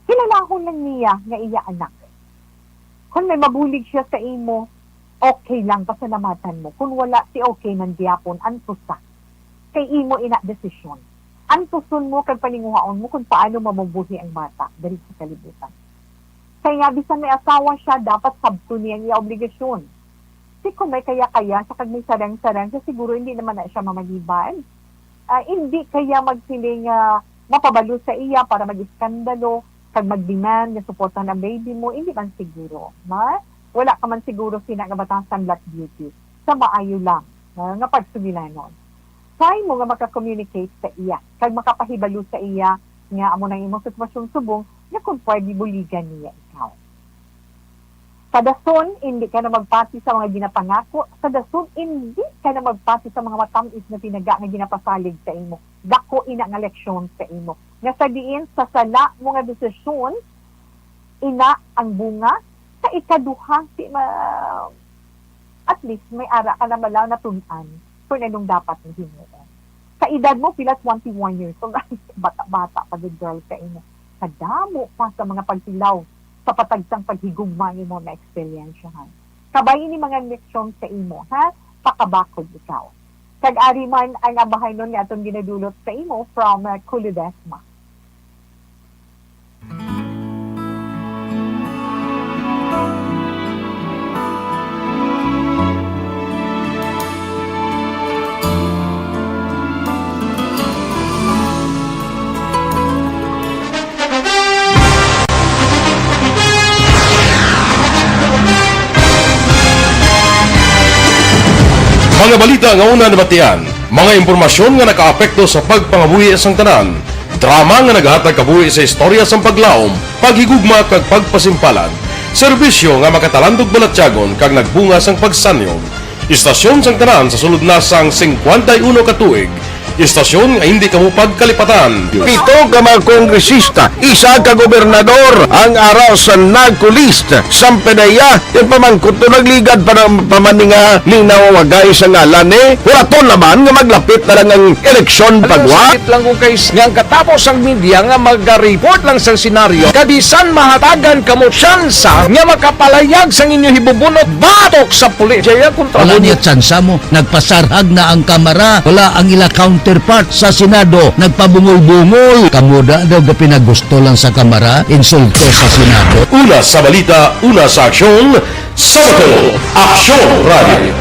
Kilalahon lang niya nga iya anak. Kung may mabulig siya sa imo, okay lang, pasalamatan mo. Kung wala, si okay man diapon, antusa. Kay imo ina desisyon. Antuson mo, kay paninguhaon mo kung paano mamubuhi ang bata dahil sa kalibutan. Kaya nga, bisan may asawa siya, dapat sabto niya ang obligasyon. Kasi kung may kaya-kaya, sa kag may sarang-sarang, siya siguro hindi naman na siya mamaliban. Hindi kaya magsiling mapabalo sa iya para mag-iskandalo, kag mag-demand na suportahan ang baby mo, hindi man siguro. Wala ka man siguro sinagabatasan black beauty. Sa maayo lang, nga pagsugilanon. Try mo nga maka-communicate sa iya, kag makapahibalo sa iya, nga amo nang imong sitwasyon subong, na kung pwede buligan niya ikaw. Sa dason, hindi ka na magpati sa mga ginapangako. Sa dason, hindi ka na magpati sa mga matamis na pinaga nga ginapasalig sa imo. Dako ina nga leksyon sa imo. Nga sa diin, sa sala mo nga desisyon, ina ang bunga, sa ikaduha, at least may ara ka na malaw na tunan kung anong dapat mo himuon. Sa edad mo, pila 21 years old, bata-bata pa the girl sa imo. Kadamo pa sa mga pagsilaw sa patagsang paghigugma mo na experiensyahan. Kabayin ni mga leksyon sa imo, ha? Pakabakod ikaw. Kag ari man ang abahay nun nga atong ginadulot sa imo from Kulidesma. Mga balita nga una nabatian, mga impormasyon nga nakaapekto sa pagpangabuhi sang tanan, drama nga naghatag kabuhi sa istorya sang paglaom, paghigugma kag pagpasimpalan, serbisyo nga makatalandog balatyagon kag nagbunga sang pagsanyog, istasyon sang tanan sa sulod na sang 51 ka tuig, istasyon nga hindi kamo pagkalipatan. 7 ka mga kongresista, 1 ka gobernador, ang araw sa nagkulist, sampedaya, yung pamangkot to nagligad para pamaninga linaw wagay sa ngalan wala to naman nga maglapit na lang ang eleksyon pagwa. Sakit lang ko guys, nga katapos ang media nga mag-report lang sa senaryo, kabisan mahatagan kamo tsansa nga makapalayag sa inyo hibubunot batok sa pulis. Jaya kontra Wala niya tsansa mo, nagpasarhag na ang kamara, wala ang ila counterpart sa Senado, nagpabungol-bungol. Kamuda daw ga pinagusto lang sa kamara, insulto sa Senado. Una sa balita, una sa aksyon, Sabado, Aksyon Radio.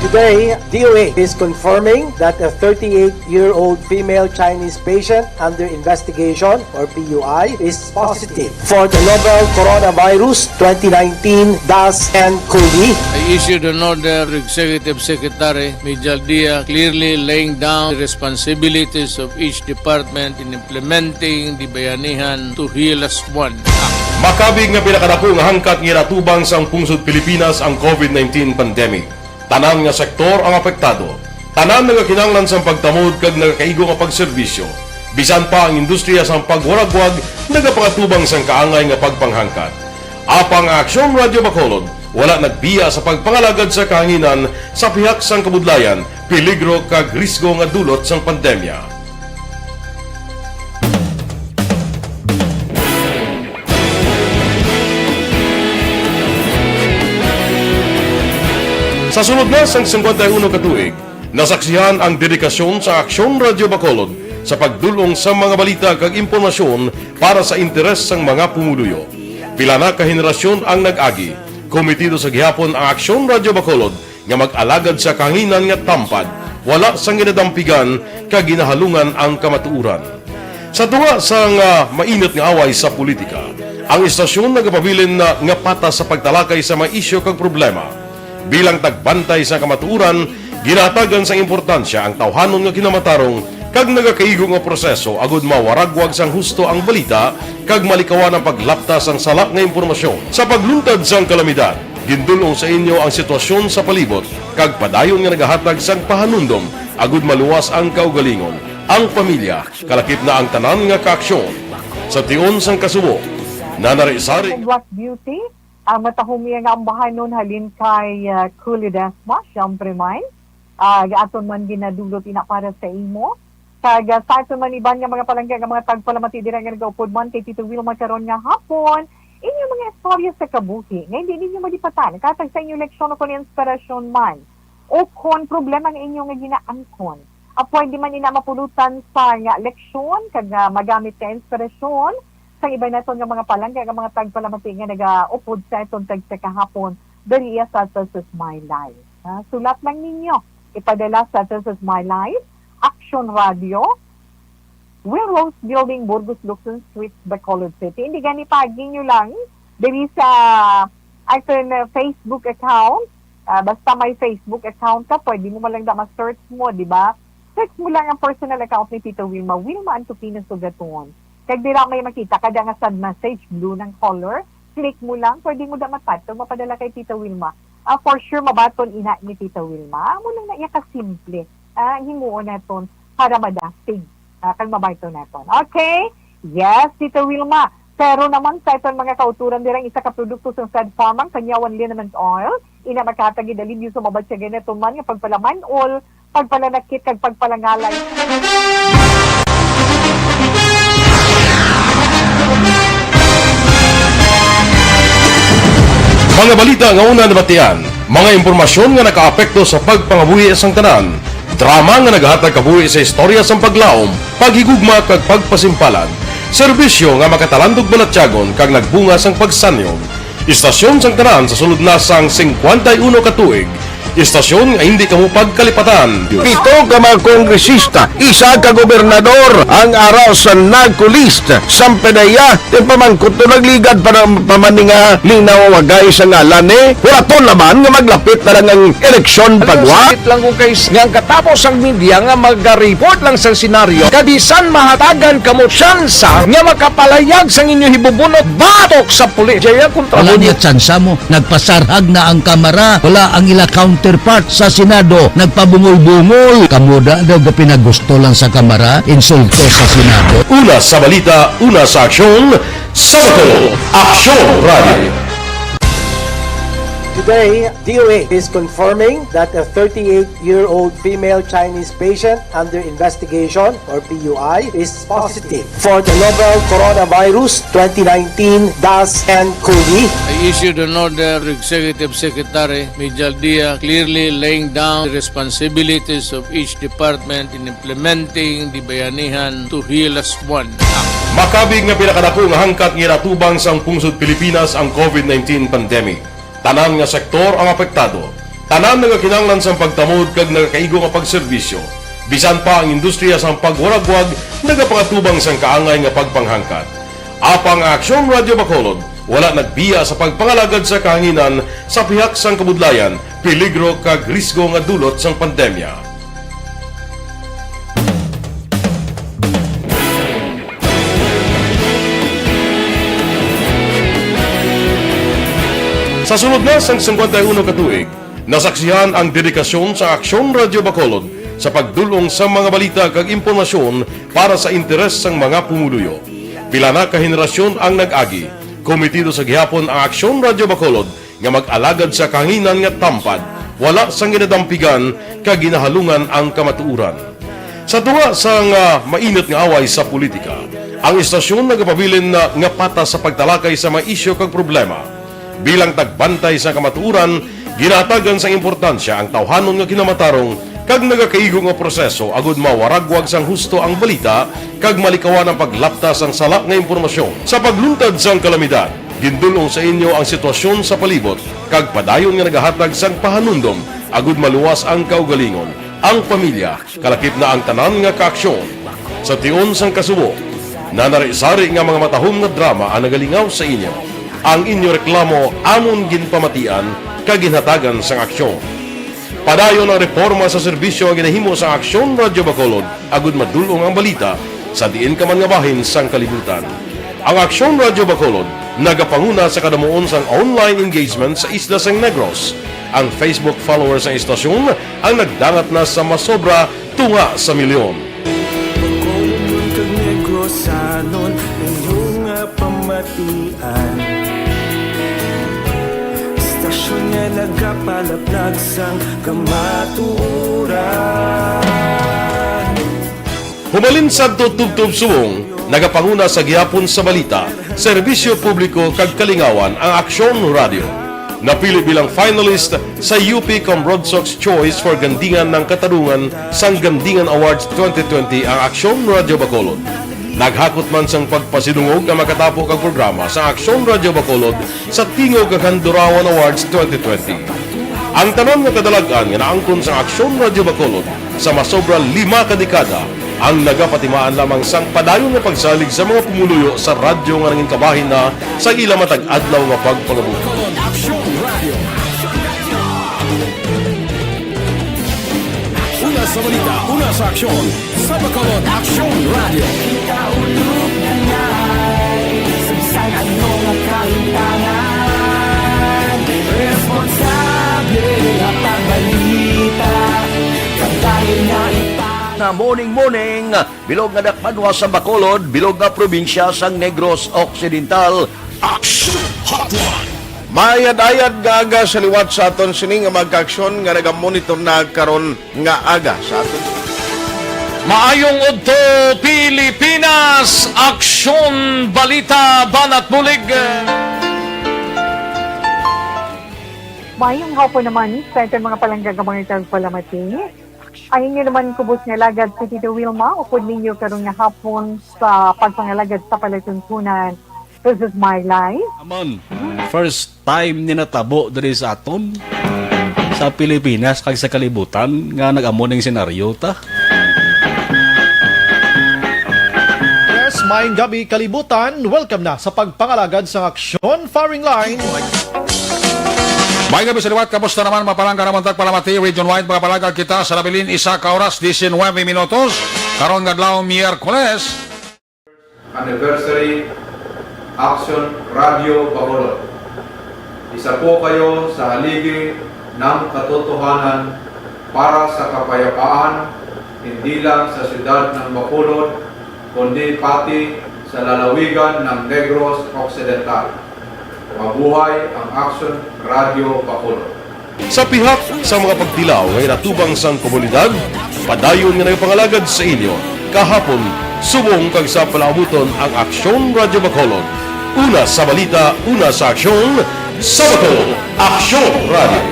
Today, DOA is confirming that a 38-year-old female Chinese patient under investigation, or PUI, is positive for the novel coronavirus 2019 DAS-CoV. I issued an order to Executive Secretary Mijal Dia clearly laying down the responsibilities of each department in implementing the Bayanihan to Heal as One Act. Makabig nga pinakadako nga hangkat nga natubang sa pungsod Pilipinas ang COVID-19 pandemic. Tanan nga sektor ang apektado. Tanan nga kinahanglan sa pagtamod kag nagakaigo nga pagserbisyo. Bisan pa ang industriya sa pagwaragwag nagapangatubang sang kaangay nga pagpanghangkat. Apang Aksyon Radio Bacolod wala nagbiya sa pagpangalagad sa kahanginan sa pihak sang kabudlayan, peligro kag risgo nga dulot sang pandemya. Sa sunod na sang 51 ka tuig, nasaksihan ang dedikasyon sa Aksyon Radio Bacolod sa pagdulong sa mga balita kag impormasyon para sa interes sang mga pumuluyo. Pila na ka henerasyon ang nag-agi, komitido sa gihapon ang Aksyon Radio Bacolod nga mag-alagad sa kahanginan nga tampad, wala sang ginadampigan kag ginahalungan ang kamatuuran. Sa tunga sang mainit nga away sa politika, ang istasyon nagapabilin na nga patas sa pagtalakay sa mga isyu kag problema. Bilang tagbantay sa kamatuuran, ginatagan sa importansya ang tawhanon nga kinamatarong kag nagakaigo nga proseso agud mawaragwag sang husto ang balita kag malikawan ang paglaptas ang salak nga impormasyon. Sa pagluntad sang kalamidad, gindulong sa inyo ang sitwasyon sa palibot kag padayon nga nagahatag sang pahanundom agud maluwas ang kaugalingon. Ang pamilya, kalakip na ang tanan nga kaaksyon. Sa tion sang kasubo, nanarisari What beauty? Matahumi nga ang bahay nun halin kay Kulidesma, siyempre man. Aton man ginadulot ina para sa imo. Kag sa aton man iban nga mga palangga nga mga tagpalamati dira nga nagaupod man kay Tito Wilma karon nga hapon. Inyo mga istorya sa kabuhi nga hindi ninyo madipatan. Katag sa inyo leksyon o kon inspirasyon man. O kon problema nga inyo nga ginaangkon. Pwede man ina mapulutan sa nga leksyon kag magamit ka inspirasyon sa iba naton nga mga palangga nga mga tagpalamati nga nagaupod sa itong tagsa kahapon dariya sa This Is My Life. Sulat lang ninyo. Ipadala sa This Is My Life, Aksyon Radio, Willrose Building, Burgos, Lukson Street, Bacolod City. Hindi gani pagin nyo lang diri sa aton Facebook account. Basta may Facebook account ka, pwede mo malang ma-search mo, di ba? Search mo lang ang personal account ni Tito Wilma, Wilma Antupino Sugaton. Kag dira may makita kada nga sad message blue ng color, click mo lang, pwede mo da matat, mapadala kay Tita Wilma. For sure mabaton ina ni Tita Wilma. Amo lang na iya ka simple. Himuon naton para madastig. Kag mabayto naton. Okay? Yes, Tita Wilma. Pero naman sa itong mga kauturan dirang isa ka produkto sa sad farmang kanyawan liniment oil, ina makatagi dalib yung sumabad siya ganito man nga pagpalaman oil, pagpalanakit kag pagpalangalay. mga balita nga una nabatian, Mga impormasyon nga nakaapekto sa pagpangabuhi sang tanan, drama nga naghatag kabuhi sa istorya sang paglaom, paghigugma kag pagpasimpalan, serbisyo nga makatalandog balatyagon kag nagbunga sang pagsanyog, istasyon sang tanan sa sulod na sang 51 ka tuig, istasyon nga hindi kamo pagkalipatan. Pito ka mga kongresista, isa ka gobernador, ang araw sa nagkulist, sampedaya, yung pamangkot to nagligad para pamaninga linaw wagay sa ngalan wala naman nga maglapit na lang ang eleksyon pagwa. Sakit lang kung guys, nga katapos ang media nga mag-report lang sa senaryo, kadisan mahatagan kamo tsansa nga makapalayag sa inyo hibubunot batok sa pulis. Jaya kontra Wala mo niya tsansa mo, nagpasarhag na ang kamara, wala ang ila counterpart sa Senado, nagpabungol-bungol. Kamuda daw ga pinagusto lang sa kamara, insulto sa Senado. Una sa balita, una sa aksyon, Sabado, Aksyon Radio. Today, DOA is confirming that a 38-year-old female Chinese patient under investigation, or PUI, is positive for the novel coronavirus 2019-nCoV. I issued an order to Executive Secretary Mijal Dia clearly laying down the responsibilities of each department in implementing the Bayanihan to Heal as One Act. Makabig nga pinakadako nga hangkat nga natubang sang pungsod Pilipinas ang COVID-19 pandemic. Tanan nga sektor ang apektado. Tanan nga kinahanglan sang pagtamod kag nagakaigo nga pagserbisyo. Bisan pa ang industriya sang pagwaragwag nagapangatubang sang kaangay nga pagpanghangkat. Apang Aksyon Radio Bacolod wala nagbiya sa pagpangalagad sa kahanginan sa pihak sang kabudlayan, peligro kag risgo nga dulot sang pandemya. Sa sunod na sang 51 ka tuig, nasaksihan ang dedikasyon sa Aksyon Radio Bacolod sa pagdulong sa mga balita kag impormasyon para sa interes sang mga pumuluyo. Pila na ka henerasyon ang nag-agi, komitido sa gihapon ang Aksyon Radio Bacolod nga mag-alagad sa kahanginan nga tampad, wala sang ginadampigan kag ginahalungan ang kamatuuran. Sa tunga sang mainit nga away sa politika, ang istasyon nagapabilin na nga patas sa pagtalakay sa mga isyu kag problema. Bilang tagbantay sa kamatuuran, ginatagan sa importansya ang tawhanon nga kinamatarong kag nagakaigo nga proseso agud mawaragwag sang husto ang balita kag malikawan ang paglaptas ang sala nga impormasyon. Sa pagluntad sang kalamidad, gindulong sa inyo ang sitwasyon sa palibot kag padayon nga nagahatag sang pahanundom agud maluwas ang kaugalingon, ang pamilya, kalakip na ang tanan nga kaaksyon. Sa tion sang kasubo, nanari-sari nga mga matahom nga drama ang nagalingaw sa inyo. Ang inyo reklamo amon ginpamatian kag ginhatagan sang aksyon. Padayon ang reforma sa serbisyo ang ginahimo sa Aksyon Radio Bacolod agud madulong ang balita sa diin ka man nga bahin sang kalibutan. Ang Aksyon Radio Bacolod nagapanguna sa kadamuon sang online engagement sa isla sang Negros. Ang Facebook followers ng istasyon ang nagdangat na sa masobra tunga sa milyon. Bacolod kag Negros anon inyong pamatian. Istasyon nga nagapalaplag sang kamatuuran. Humalin sa tutubtub suwong, nagapanguna sa gihapon sa balita, serbisyo publiko kag kalingawan ang Aksyon Radio. Napili bilang finalist sa UP Comrodsox Choice for Gandingan ng Katarungan sang Gandingan Awards 2020 ang Aksyon Radio Bacolod. Naghakot man sang pagpasidungog ang makatapo kang programa sa Aksyon Radio Bacolod sa Tingog kag Handurawan Awards 2020. Ang tanan nga kadalagan nga naangkon sa Aksyon Radio Bacolod sa masobra 5 ka dekada ang nagapatimaan lamang sang padayon nga pagsalig sa mga pumuluyo sa radyo nga nangin kabahin na sa ila matag adlaw nga pagpangabuhi. Una sa balita, una sa aksyon, sa Bacolod Aksyon Radio. Kaulog na ngay, sa anong kahintangan, responsable at pagbalita, kagaya na Na morning, bilog nga dakmadwa sa Bacolod, bilog nga probinsya sang Negros Occidental. Aksyon Hotline. Mayad-ayad nga aga sa liwat sa aton sini nga magkaaksyon nga nagamonitor na karon nga aga sa aton. Maayong udto Pilipinas, Aksyon Balita Banat Bulig. Mayong hapon naman sa itong mga palanggang mga palamati. Ang inyo naman kubos nga lagad sa Tito Wilma, upod ninyo karong nga hapon sa pagpangalagad sa palatuntunan. This is my life. Amon, first time ni natabo diri sa aton sa Pilipinas kag sa kalibutan nga nag-amo ning senaryo ta. Yes, maayong gabi kalibutan. Welcome na sa pagpangalagad sa Aksyon Firing Line. May gabi sa liwat, kamusta naman mapalangga naman tagpalamati, region-wide mga palagag kita sa labilin, isa ka oras, 19 minutos, karon ngadlaw Miyerkules. Anniversary Action Radio Bacolod. Isa po kayo sa haligi ng katotohanan para sa kapayapaan, hindi lang sa siyudad ng Bacolod, kundi pati sa lalawigan ng Negros Occidental. Mabuhay ang Action Radio Bacolod. Sa pihak sa mga pagtilaw ngay natubang sang komunidad, padayon nga nagpangalagad sa inyo. Kahapon, subong kag sa palaabuton ang Aksyon Radio Bacolod. Una sa balita, una sa aksyon, sa Bacolod, Aksyon Radio.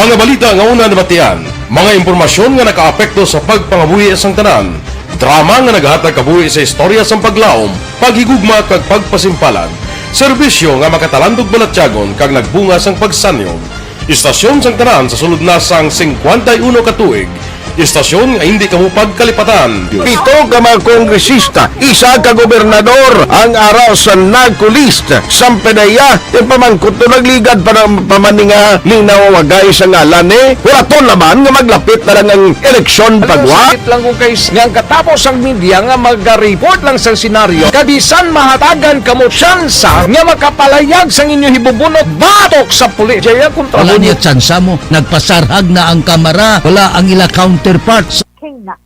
Mga balita nga una nabatian, mga impormasyon nga nakaapekto sa pagpangabuhi sang tanan, drama nga naghatag kabuhi sa istorya sang paglaom, paghigugma kag pagpasimpalan, serbisyo nga makatalandog balatyagon kag nagbunga sang pagsanyog, istasyon sang tanan sa sulod na sang 51 ka tuig, istasyon nga hindi kamupag kalipatan. Pito ka mga kongresista, isa ka gobernador, ang araw sa nagkulist, sampedaya, yung pamangkot to nagligad para pamaninga linaw wagay sa ngalan Huraton naman nga maglapit na lang ang eleksyon pagwa. Sakit lang kung kays nga katapos ang media nga mag-report lang sa senaryo, kabisan mahatagan kamo tsansa nga makapalayag sa inyo hibubunot batok sa pulis. Jaya kontra Wala niya tsansa mo, nagpasarhag na ang kamera, wala ang ila counterparts. King na.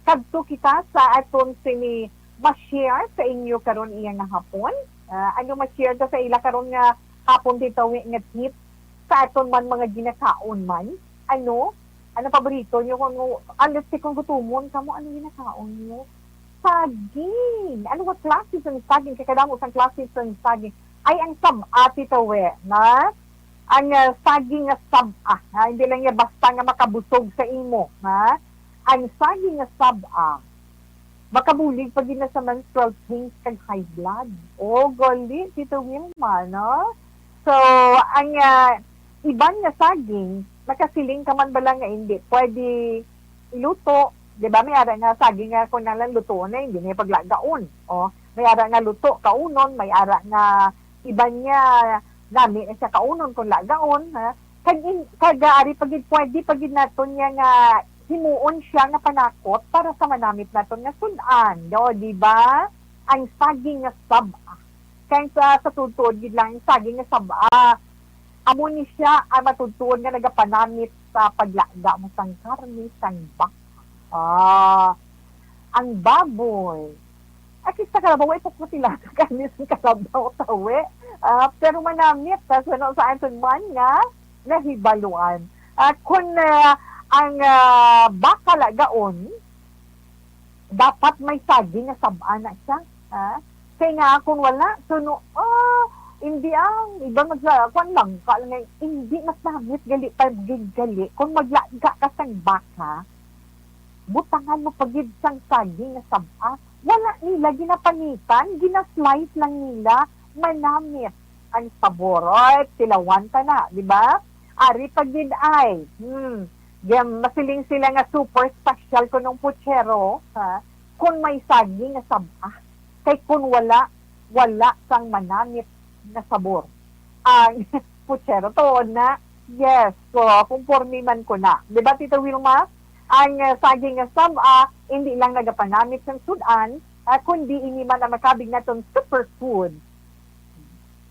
Kadto kita sa aton sini ma-share sa inyo karon iya nga hapon. Ano ma-share ta sa ila karon nga hapon dito nga tip sa aton man mga ginakaon man. Ano paborito nyo kung alas kung gutumon kamo ano ginakaon nyo? Saging. Ano what classes ng saging? Kakadamo sang classes ng saging. Ay ang sab-a titawe na ang saging nga sab-a. Hindi lang niya basta nga makabusog sa imo. Ang saging nga sab-a, makabulig pag na sa menstrual pains kag high blood. O, gali, Tito Wilma, no? So, ang iban nga saging, makasiling ka man ba lang nga hindi. Pwede luto. Di ba? May ara nga saging nga kung nalang luto na, hindi na paglagaon. O, may ara nga luto, kaunon. May ara nga iban niya namin siya kaunon kung lagaon. Kag-ari pagid pwede pagid naton niya nga himuon siya nga panakot para sa manamit naton nga sudan. Do, di ba? Ang saging nga sab-a. Kaya sa tutod, gid lang saging nga sab-a. Amo ni siya ang matutod nga nagapanamit sa paglaga mo sang karne, sang baka. Ang baboy. At sa kalabaw, ito po sila sa karne sang kalabaw tawe. Pero manamit sa saan man nga nahibaluan. Kung ang baka lagaon, dapat may saging na sab-a na siya. Kaya nga kung wala, hindi ang iba kung lang hindi mas namit gali. Kung maglaga ka sang baka, butangan mo pagid sang saging na sab-a. Wala nila ginapanitan, ginaslice lang nila, manamit ang sabor. Tilawan ta na, di ba? Ari pagid ay, masiling sila nga super special ko nung puchero, kung may saging na sab-a. Kay kung wala sang manamit na sabor. Ang puchero to na, yes, so conforme man ko na. Di ba, Tito Wilma? Ang saging na sab-a, hindi lang nagapanamit ng sudan, kundi ini man ang makabig natong superfood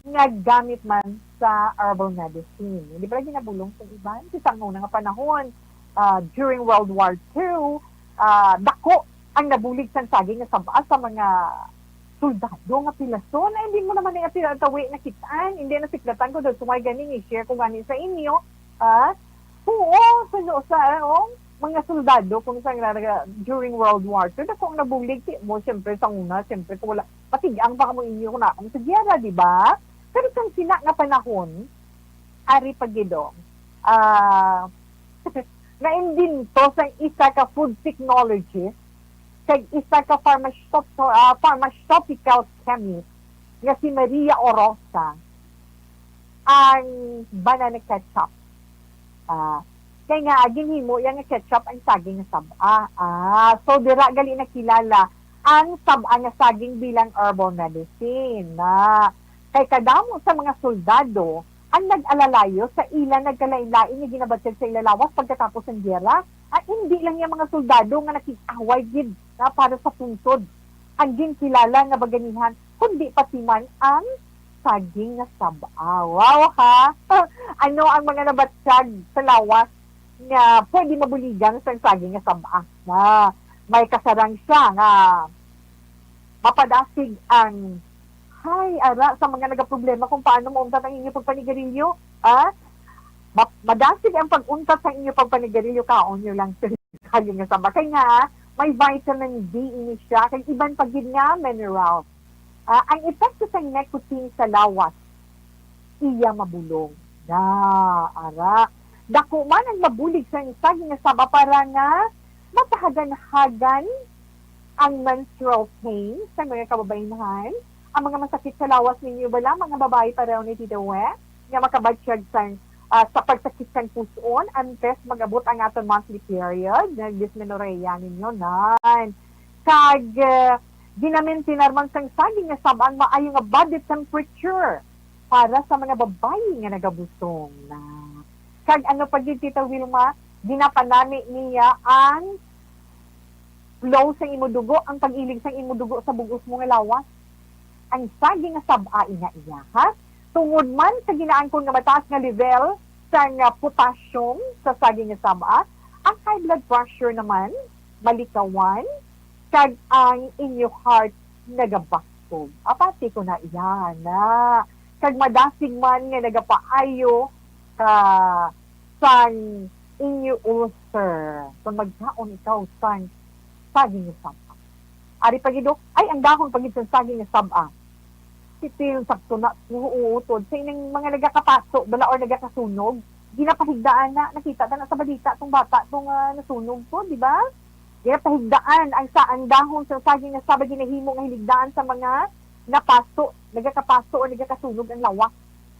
nga gamit man sa herbal medicine. Di ba ginabulong sa iban? Sa unang panahon, during World War II, dako ang nabulig sa saging sa sab-a sa mga soldado nga pilason, na hindi mo naman na tawi na kitaan, hindi na siklatan ko, dahil sumay ganing i-share ko gani sa inyo, oo, mga soldado, kung saan during World War II, na kung nabulig mo, siyempre sa una, siyempre kung wala, patigang baka mo inyo ko na akong sa giyara, di ba? Pero kung sina nga panahon, ari pagidong, naindin to sa isa ka food technologist, kag isa ka pharmaceutical chemist nga si Maria Orosa ang banana ketchup. Kaya nga, ginhimo yan nga ketchup ang saging nga saba. So, dira gali na kilala ang saba nga saging bilang herbal medicine. Kay kadamo sa mga soldado, ang nag-alalayo sa ilan nagkalain-lain nga ginabatid sa ilalawas pagkatapos ng giyera, at hindi lang yung mga soldado nga nakikaway gid na para sa puntod ang ginkilala nga baganihan, kundi pati man ang saging nga saba. Wow, ha? Ano ang mga nabatsyag sa lawas nga pwede mabuligan sa saging nga saba? Na may kasarang siya nga mapadasig ang ara sa mga nagaproblema kung paano mauntat ang inyong pagpanigarilyo. Madasig ang pag-untat sa inyong pagpanigarilyo, kaon nyo lang sa saging nga saba. Kaya nga, may vitamin D ini siya, kay iban pagid nga mineral. Ang epekto sa nicotine sa lawas, iya mabulong. Ara. Dako man ang mabulig sa saging nga saba para nga matahagan-hagan ang menstrual pain sa mga kababainahan. Ang mga masakit sa lawas ninyo bala, mga babae pareho ni Tita We, nga makabatsyag sa pagsakit sang puson, antes magabot ang aton monthly period, nag-dysmenorrhea ninyo, nan. Kag, ginamentin arman sang saging nga sabang maayo nga body temperature para sa mga babae nga nagabusong na. Kag ano pa din, Tita Wilma, ginapanami niya ang flow sa imudugo, ang pag-ilig sa imudugo sa bugos mo nga lawas. Ang saging nga saba iya, ha? Tungod man sa ginaan ko nga mataas nga level sa potassium sa saging nga saba, ang high blood pressure naman, malikawan, kag ang inyo heart nagabastog. Apati ko na iyan, na. Kag madasig man nga nagapaayo sang inyo ulcer. Kung magkaon ikaw sang saging nga saba. Ari pagidok, ay ang dahon pagid sa saging nga saba. Ito yung sakto na uutod sa inyong mga nagakapaso bala or nagakasunog, ginapahigdaan na, nakita na sa balita itong bata itong nasunog po, di ba? Ginapahigdaan ang saan dahon sa saging na saba, ginahimo nga hiligdaan sa mga napaso, nagakapaso o nagakasunog ang lawas.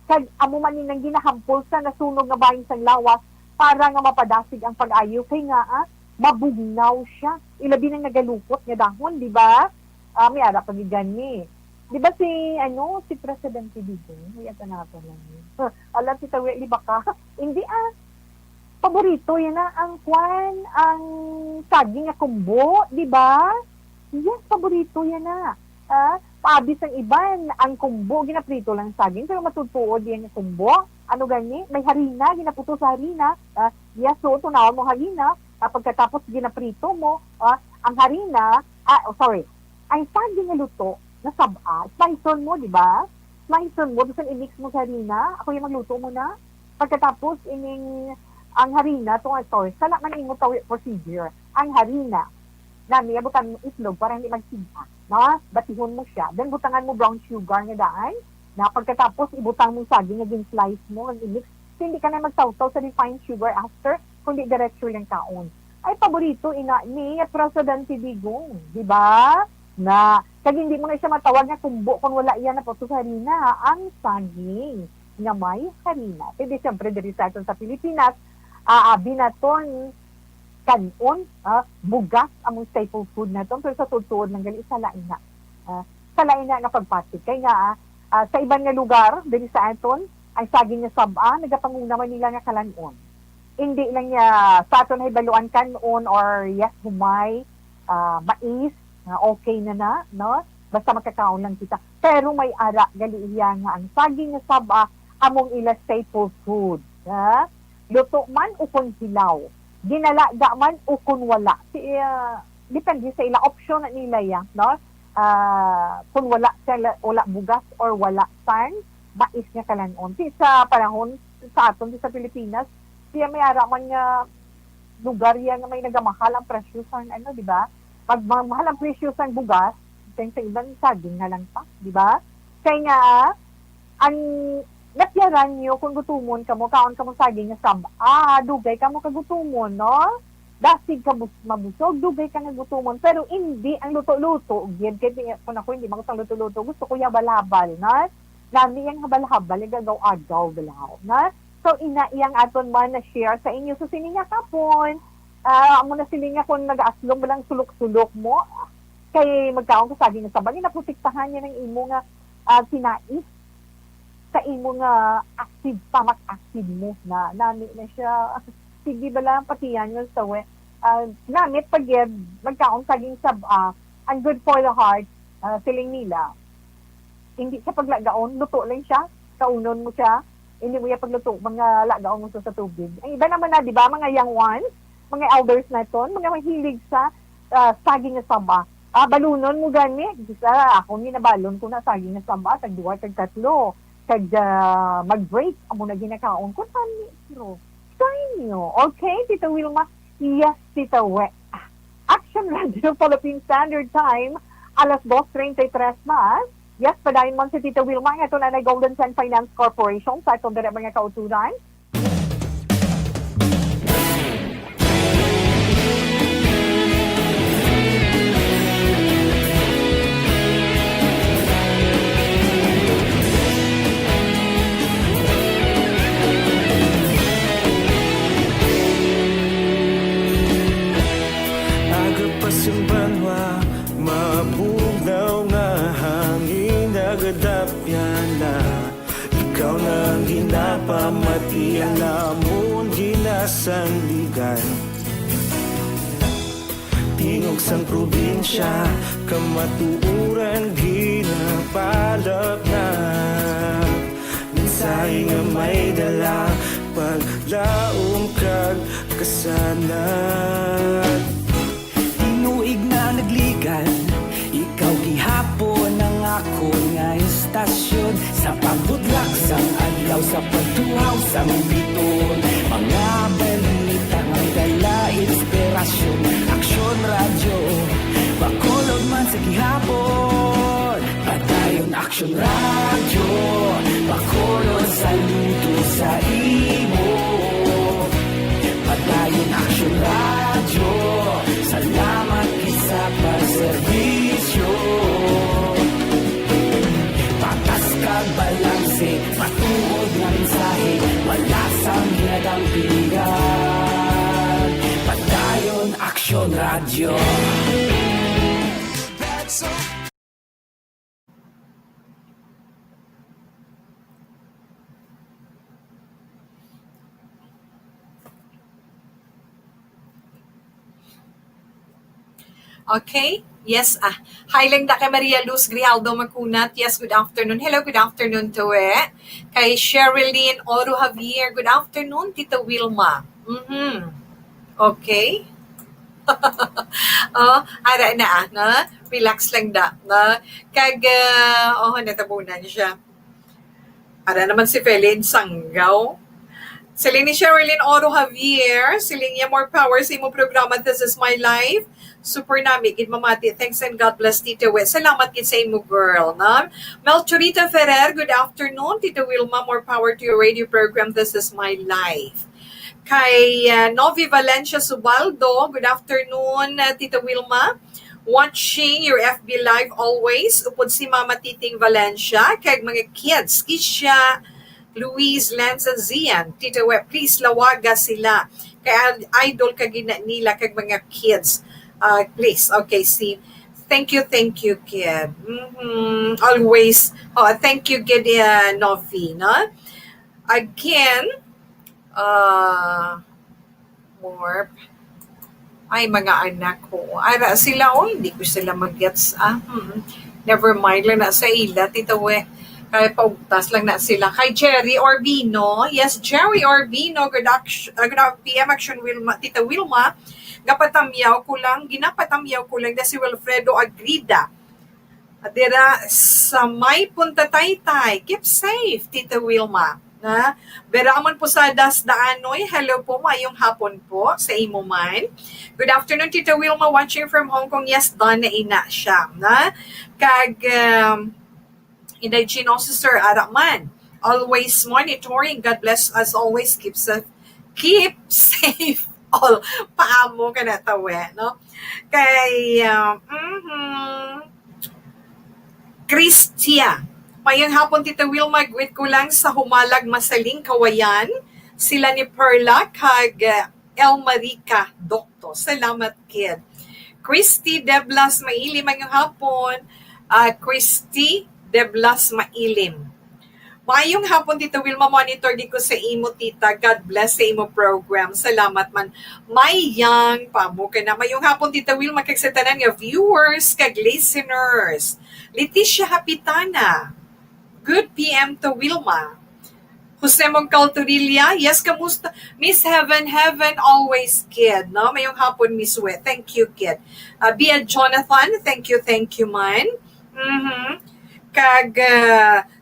Kag amo man nang ginahampol sa nasunog nga bahin sa lawas para nga mapadasig ang pag-ayo, kay nga mabugnaw siya. Ilabi nang nagalukot nga dahon, di ba? May ara pagigani. Di ba si Presidente Digong? Iyata na ito lang. Alam, si Tawi, di ba ka? Hindi paborito yan ang saging nga kumbo, di ba? Yes, paborito yan na. Paabis ang iban, ang kumbo, ginaprito lang saging, pero matutuod yan ang kumbo. Ano gani? May harina, ginaputo sa harina. Yes, so, tunawin mo harina. Pagkatapos ginaprito mo, ang harina, ang saging nga luto, na saba, sliceon mo, di ba? Sliceon mo, doon i-mix mo sa harina. Ako yung magluto mo na. Pagkatapos, ang harina, sala man yung procedure. Ang harina, nami, butan mo itlog para hindi magsiga. No? Batihon mo siya. Then, butangan mo brown sugar nga daan. Na pagkatapos, ibutang mo saging, naging slice mo, i-mix. So, hindi ka na magsaw-saw sa refined sugar after, kundi diretso lang kaon. Ay, paborito ni Presidente Digong, di ba? Na kag hindi mo na siya matawag nga kumbo kung wala iyan na po sa harina, ang saging nga may harina. Pwede siyempre diri sa atin sa Pilipinas, binaton kanon, bugas among staple food na ito, pero sa tutuod ng gali sa laina. Sa laina nga pagpatik. Kaya nga, sa ibang nga lugar, diri sa aton, ang saging nga saba, nagapanguna man nila nga kalanon. Hindi lang niya sa aton ay baluan kanon or yes, humay, mais, okay na, no? Basta magkakaon lang kita. Pero may ara, gali iya nga ang saging nga saba, among ila staple food. Luto man o kung hilaw. Ginalaga man o kung wala. Depende sa ila option na nila yan, no? kung wala bugas or wala san, mais nga kalanon. Sa panahon sa aton sa Pilipinas, siya may araman nga lugar yan nga may nagamahal ang presyo sa di ba? Pag mahal ang presyo sa bugas, sa ibang saging na lang pa, di ba? Kaya nga, ang natyaran nyo kung gutumon ka mo, kaon ka mo saging nga dugay ka mo kagutumon, no? Dasig ka mabusog, dugay ka nga gutumon. Pero hindi ang luto-luto. Kaya kung ako hindi makutang luto-luto, gusto ko yabalhabal, na? Nami yung habal-habal, gagaw-agaw, balaw, na? So, iyang aton man na share sa inyo. So, sininya kapon, amo na silinga kung nag-aaslong balang sulok-sulok mo, kay magkaon ka saging nga sabang, naprotektahan niya ng imo nga sinais sa imo nga acid, stomach acid mo na nami na siya sige bala patiyan yung sawe namit pag magkaon saging saba ang good for the heart siling nila hindi siya paglagaon luto lang siya kaunon mo siya hindi mo ya pagluto mga lagaon mo sa tubig ang iba naman na di ba mga young ones mga elders na ton mga mahilig sa saging nga saba balunon mo gani ako ni nabalon ko na saging nga saba tag duwa tag tatlo kag mag-break amo na ginakaon ko tani pero try nyo okay Tita Wilma yes Tita We Action Radio Philippine Standard Time alas 2:33 mas yes padayon man si Tita Wilma nga ito na Golden Sun Finance Corporation sa itong dara mga kauturan. Simbanwa, mapugnaw nga hangin nagadapyan na ikaw na ginapamati ang namon ginasandigan tingog sang probinsya kamatuuran ginapalap na minsay nga may dala paglaong kag kasanan tuig na nagligan ikaw gihapon ang ako nga istasyon sa pagbutlak sang adlaw sa pagtuhaw sang biton mga balita nga dala inspirasyon aksyon radyo bakolod man sa gihapon padayon aksyon radyo bakolod sa luto sa imo padayon aksyon radyo salamat sa pagserbisyo patas kag balanse matuod nga mensahe wala sang hinagang pilihan padayon aksyon radyo Okay? Yes, hi lang da kay Maria Luz Grijaldo Macunat. Yes, good afternoon. Hello, good afternoon to kay Sherilyn Oro Javier. Good afternoon, Tita Wilma. Okay? Ara na, relax lang da. Kag, natabunan siya. Ara naman si Felin Sanggaw. Siling ni Sherilyn Oro Javier. Siling niya more power sa imong programa. This is my life. Super nami, gid mamati. Thanks and God bless Tita We. Salamat gid sa imo girl, na. Melchorita Ferrer, good afternoon. Tita Wilma, more power to your radio program. This is my life. Kay Novi Valencia Subaldo, good afternoon, Tita Wilma. Watching your FB Live always. Upod si Mama Titing Valencia. Kay mga kids, Kisha, Luis, Lance, and Zian. Tita We, please lawaga sila. Kay idol ka gina nila kag mga kids. Please, okay, see. Thank you, kid. Always. Thank you, kid, Novi, no? Again, more. Ay, mga anak ko. Ara, sila, hindi ko sila mag-gets. Never mind lang na sa ila, Tita We. Kaya paugtas lang na sila. Kay Jerry Orbino. Yes, Jerry Orbino. Good PM Action Wilma, Tita Wilma. Ginapatamyaw ko lang na si Wilfredo Agrida. Dira sa may punta Taytay. Keep safe, Tita Wilma. Na beramon po sa Dasdaanoy. Hello po, mayong hapon po sa imo man. Good afternoon, Tita Wilma, watching from Hong Kong. Yes, done na ina siya. Na kag Inday Gino Sister Araman. Always monitoring. God bless us always. Keep safe. All paamo ka na tawe, no? Kay Christia. Mayang hapon, Tita Wilma, greet ko lang sa Humalag Masaling Kawayan. Sila ni Perla kag Elmarica Dokto. Salamat, kid. Christy Deblas Mailim, mayang hapon. Christy Deblas Mailim. Mayong hapon, Tita Wilma, monitor di ko sa imo, tita. God bless sa imo program. Salamat man. Mayang pamo ka na. Mayong hapon, Tita Wilma, kag sa tanan nga viewers, kag listeners. Leticia Hapitana. Good PM to Wilma. Jose Moncaltorilla, yes, kamusta? Miss Heaven, always, kid. No? Mayong hapon, Miss We. Thank you, kid. Bia Jonathan, thank you, man. Kag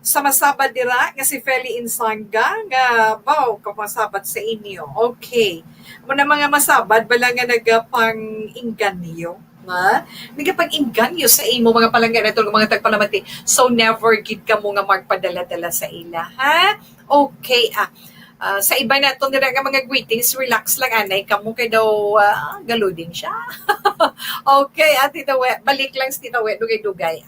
sa masabad dira nga si Feli Insanga nga baw kamasabad sa inyo. Okay. Muna mga masabad bala nga nagapang inganyo. Ha? Nagapag-inganyo sa imo mga palanggan itong mga tagpalamati. So never gid ka mo nga magpadala-dala sa ila. Ha? Okay. Sa iba na itong nila nga mga greetings, relax lang anay. Kamu kay daw galuding siya. Okay. Tita We, balik lang si Tita We, dugay-dugay.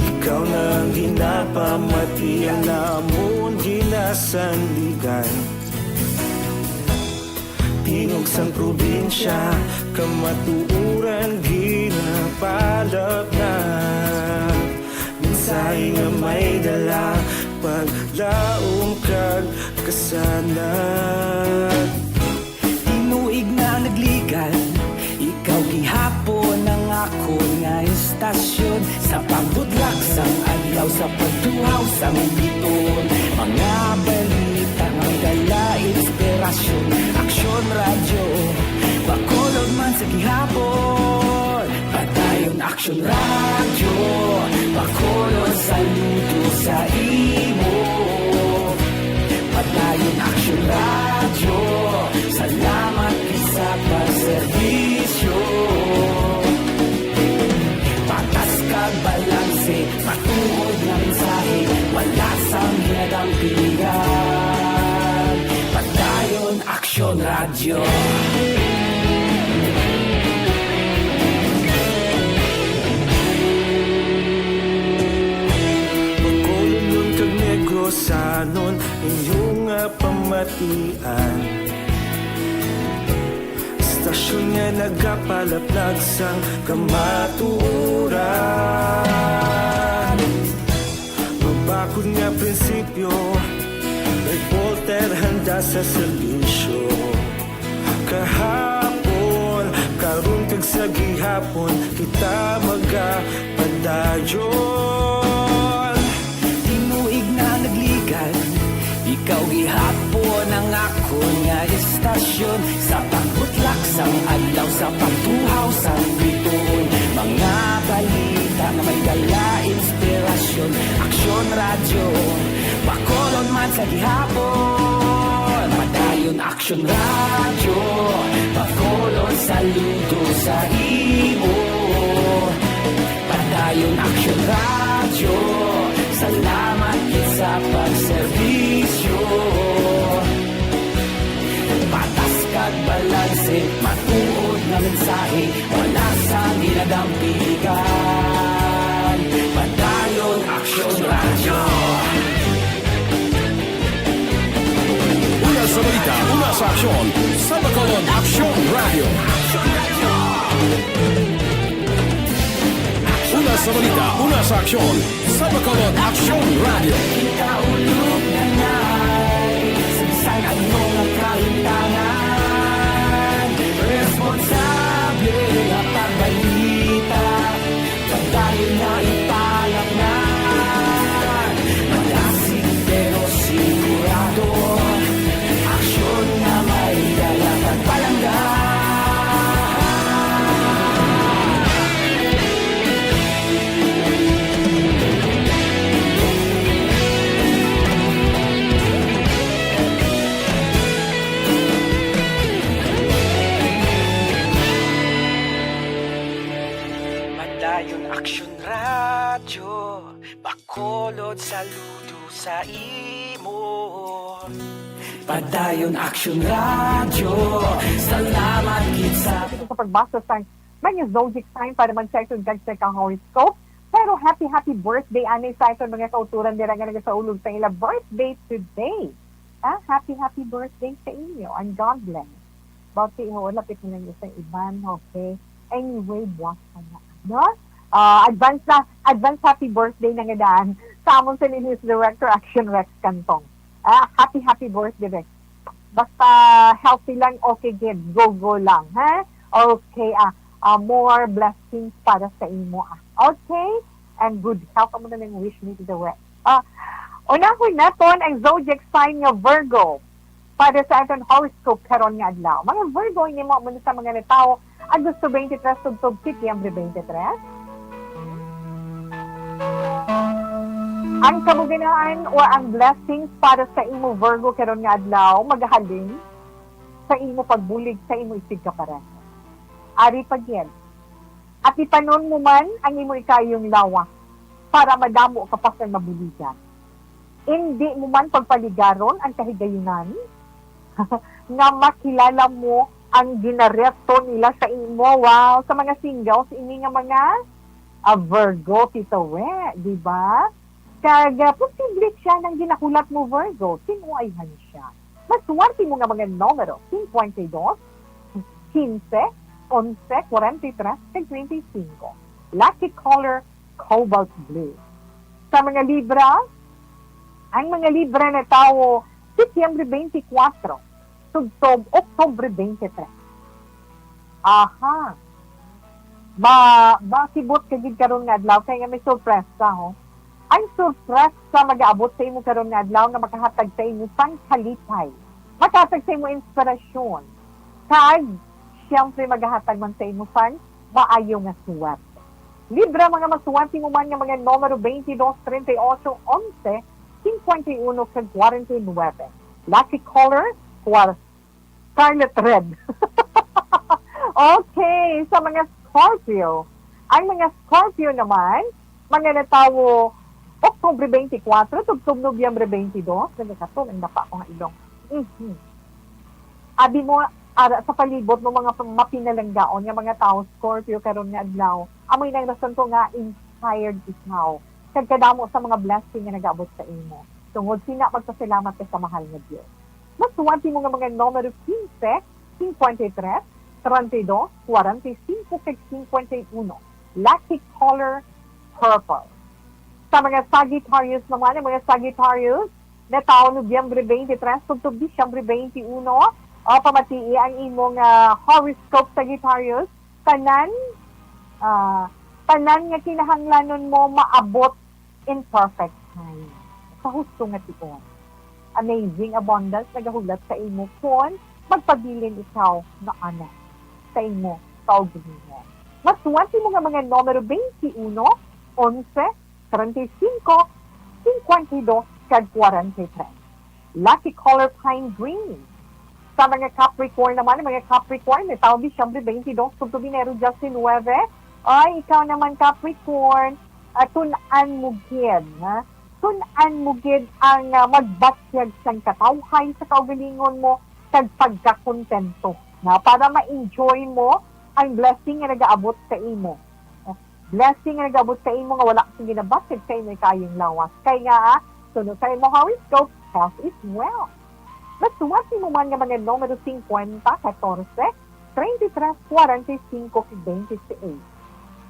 Ikaw nang ginapamati ang namon ginasandigan. Tingog sang probinsya, kamatuuran ginapalap na. Minsay nga may dala, paglaom kag kasanat. Tinuig na nagligan, ikaw gihapon ang ako nga istasyon. Sa pagbudlak sang adlaw, sa pagtuhaw sang biton. Mga balita ng dala, inspirasyon. Aksyon radyo, Bacolod man sa gihapon. Padayon aksyon radyo, Bacolod saludo sa imo. Padayon aksyon radyo, salamat isa pa serbisyo. Patas kag balanse, matuod na mensahe, wala sang ginadang pilihan. Padayon aksyon radyo. Bacolod nun kag Negrosanon, inyong pamatian. Stasyon nga nagapalaplag sang kamatuuran. Mabakod nga prinsipyo, like Voltaire handa sa serbisyo. Kahapon, karon kag sa gihapon, kita magapadayon. Tinuig na nagligan, ikaw gihapon ang ako nga istasyon. Sa pagbutlak sang adlaw, sa pagtuhaw sang biton. Mga balita na may dala inspirasyon. Aksyon radyo, Bacolod man sa gihapon. Padayon aksyon radyo, Bacolod saludo sa imo. Padayon aksyon radyo, salamat sa pagserbisyo. Patas kag balanse, matuod na mensahe, wala sa ginadampigan. Padayon aksyon radyo. Una sa balita, una sa aksyon, sa Bacolod Aksyon Radio. sa balita, una sa aksyon, sa Bacolod Action Radio. Ikaulog na na'y Saan ang mga kaintangan Responsable at pagbalita Pagdahil na italak na Malasig pero sigurado Aksyon na may dala pagpalangga Padayon Aksyon Radyo Bacolod saludo sa imo Padayon Action Radio Salamat kitsa Ito sa pagbasa sa mga zodiac sign para mag-check yung gag-check ang horoscope. Pero happy birthday anay sa ito mga kauturan nila nga sa ulog sa ila birthday today. Happy birthday sa inyo and God bless. Bawat iho, lapit mo lang sa iban, okay? Anyway, buwas ka na. No? Advance happy birthday na nga daan sa amon sa News Director Action Rex Cantong. Happy birthday, Rex. Basta healthy lang, okay, good. Go lang, ha? Okay, more blessings para sa imo, Okay? And good health. Amo na nang wish me to the Rex. Unahon naton ang zodiac sign nga Virgo para sa aton horoscope karon nga adlaw. Mga Virgo, ini mo sa mga tao Agosto 23 tugtog Setyembre 23. Ang kabuginaan o ang blessings para sa imo Virgo karon nga adlaw magahalin sa imo pagbulig sa imo isig kapareho. Ari pagyan. At ipanon mo man ang imo ikayong lawa para madamo ka pa sa mabuligan. Hindi mo man pagpaligaron ang kahigayunan nga makilala mo ang ginareto nila sa imo. Wow, sa mga singles, ini nga mga Virgo, Tito We, di ba? Kaya posible siya ng ginakulat mo, Virgo. Tinuayhan siya. Maswerte mo nga mga numero, 52, 15, 11, 43, 25. Lucky color, cobalt blue. Sa mga Libra, ang mga Libra na tao, Setyembre 24, tugtog Oktubre 23. Aha. Sibot ka gid karon nga adlaw kay nga may surpresa ho. Ang surpresa mag-aabot sa imo karon nga adlaw nga makahatag sa imo sang kalipay. Makahatag sa imo inspirasyon. Kag siyempre maghahatag man sa imo sang maayo nga suwerte. Libra mga masuwerte mo man nga mga numero 22, 38, 11, 51 kag 49. Lucky color Scarlet Red. Okay, sa mga Scorpio. Ang mga Scorpio naman, mga natawo Oktubre 24, tugtog Nobyembre 22, nagkakato, ang napa ko nga ilong. Abi mo, sa palibot mo mga mapinalanggaon, nga mga tao, Scorpio, karon nga adlaw, amoy nang rason ko nga inspired ikaw. Kagkadamo sa mga blessing nga nag-abot sa imo. Tungod sina magpasalamat ka sa mahal nga Diyos. Masuwante mo nga mga numero 15, 53, 32, 45, 51. Lucky color, purple. Sa mga Sagittarius naman, ang mga Sagittarius, na taon Nobyembre 23, tugtog Disyembre 21, pamatii ang imong horoscope Sagittarius, tanan nga kinahanglanon mo maabot in perfect time. Sa husto nga tiyon. Amazing abundance nagahulat sa imo kung magpabilin ikaw na anak sa imo kaugalingon. Masuwante mo nga mga numero 21, 11, 35, 52, kag 43. Lucky color pine green. Sa mga Capricorn naman, mga Capricorn, may tawag Disyembre 22, tugtog Enero 19. Ay, ikaw naman Capricorn, tunan mo gid, ha? Tunan mo gid ang magbatyag sang katawhay sa kaugalingon mo kag pagkakontento na para ma-enjoy mo ang blessing nga nagaabot sa imo. Blessing nga nagabot sa imo nga wala kang ginabatid sa imo kayong lawas. Kaya nga, sunod sa imo horoscope, health is wealth. Masuwati mo man nga mga numero 50, 14, 33, 45, 26.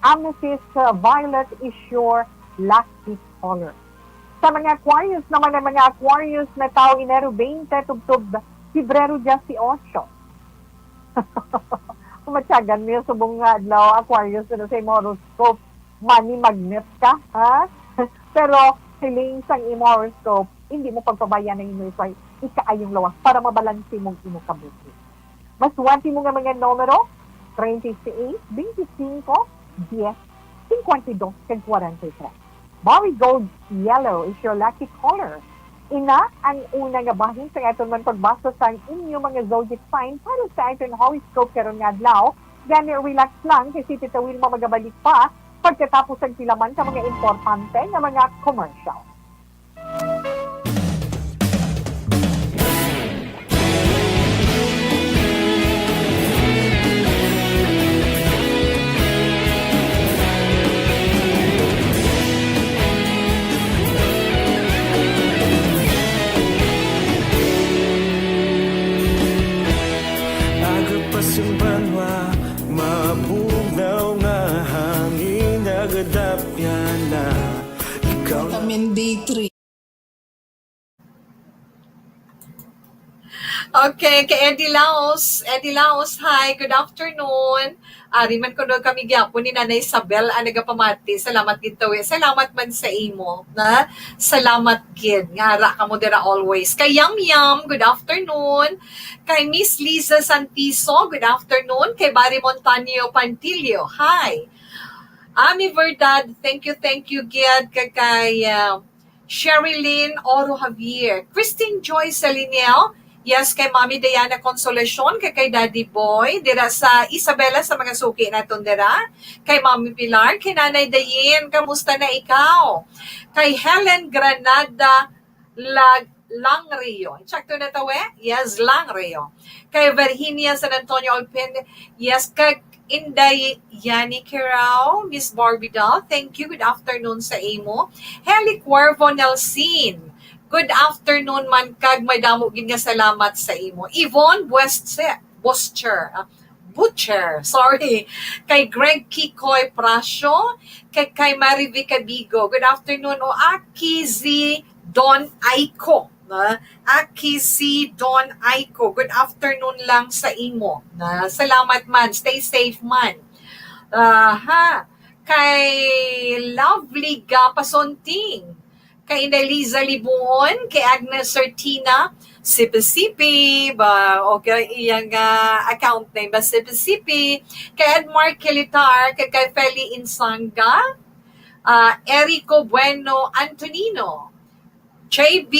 amethyst violet is your lucky color. Sa mga Aquarius naman, ang mga Aquarius na tao Enero 20, tubtub, Pebrero 18. Kumatsagan niyo sa bunga adlaw, Aquarius, na sa horoscope, money magnet ka, ha? Pero, hiling sang horoscope, hindi mo pagpabayan ng inyo ay ikaayong lawas para mabalansi mong inukabuti. Mas wanti mo nga mga numero, 36, 25, 10, 52, 43. Barry Gold Yellow is your lucky color. Ina ang una nga bahin sa aton man pagbasa sa inyo mga zodiac sign para sa aton horoscope karon nga adlaw. Gani relax lang kasi Tita Wilma magabalik pa pagkatapos ang pilaman sa mga importante nga mga commercial. Banwa, mabugnaw nga hangin nagadapyan na ikaw Vitamin D3. Okay, kay Eddie Laos. Eddie Laos, hi, good afternoon. Riman ko doon kami gyapon ni Nanay Isabel ang nagapamati. Salamat gid tawi. Salamat man sa imo, na. Salamat gid. Ngara ka mo dira always. Kay Yam Yam, good afternoon. Kay Miss Liza Santiso, good afternoon. Kay Barry Montaño Pantilio, hi. Ami Verdad, thank you gid. Kay Sherilyn Oro Javier. Christine Joy Salinel, yes, kay Mami Diana Consolacion, kay Daddy Boy, dira sa Isabela sa mga suki naton dira. Kay Mami Pilar, kay Nanay Dayin, kamusta na ikaw? Kay Helen Granada Langrio. Sakto na to Yes, Langrio. Kay Virginia San Antonio Alpin, yes, kay Inday Yani Kirao, Miss Barbie Doll, thank you, good afternoon sa imo. Heli Cuervo Nelsin, good afternoon man kag may damo gid nga salamat sa imo. Yvonne Butcher, sorry. Kay Greg Kikoy Prasyo, kay Marivi Cabigo. Good afternoon o Aki Z Don Aiko. Aki Z Don Aiko. Good afternoon lang sa imo. Salamat man. Stay safe man. Kay Lovely Gapasonting. Kay Ineliza Libuon, kay Agnes Sertina, Sipi-Sipi, okay, iyang account name ba, Sipi-Sipi, kay Edmar Kilitar, kay Feli Insanga, Erico Bueno Antonino, JB,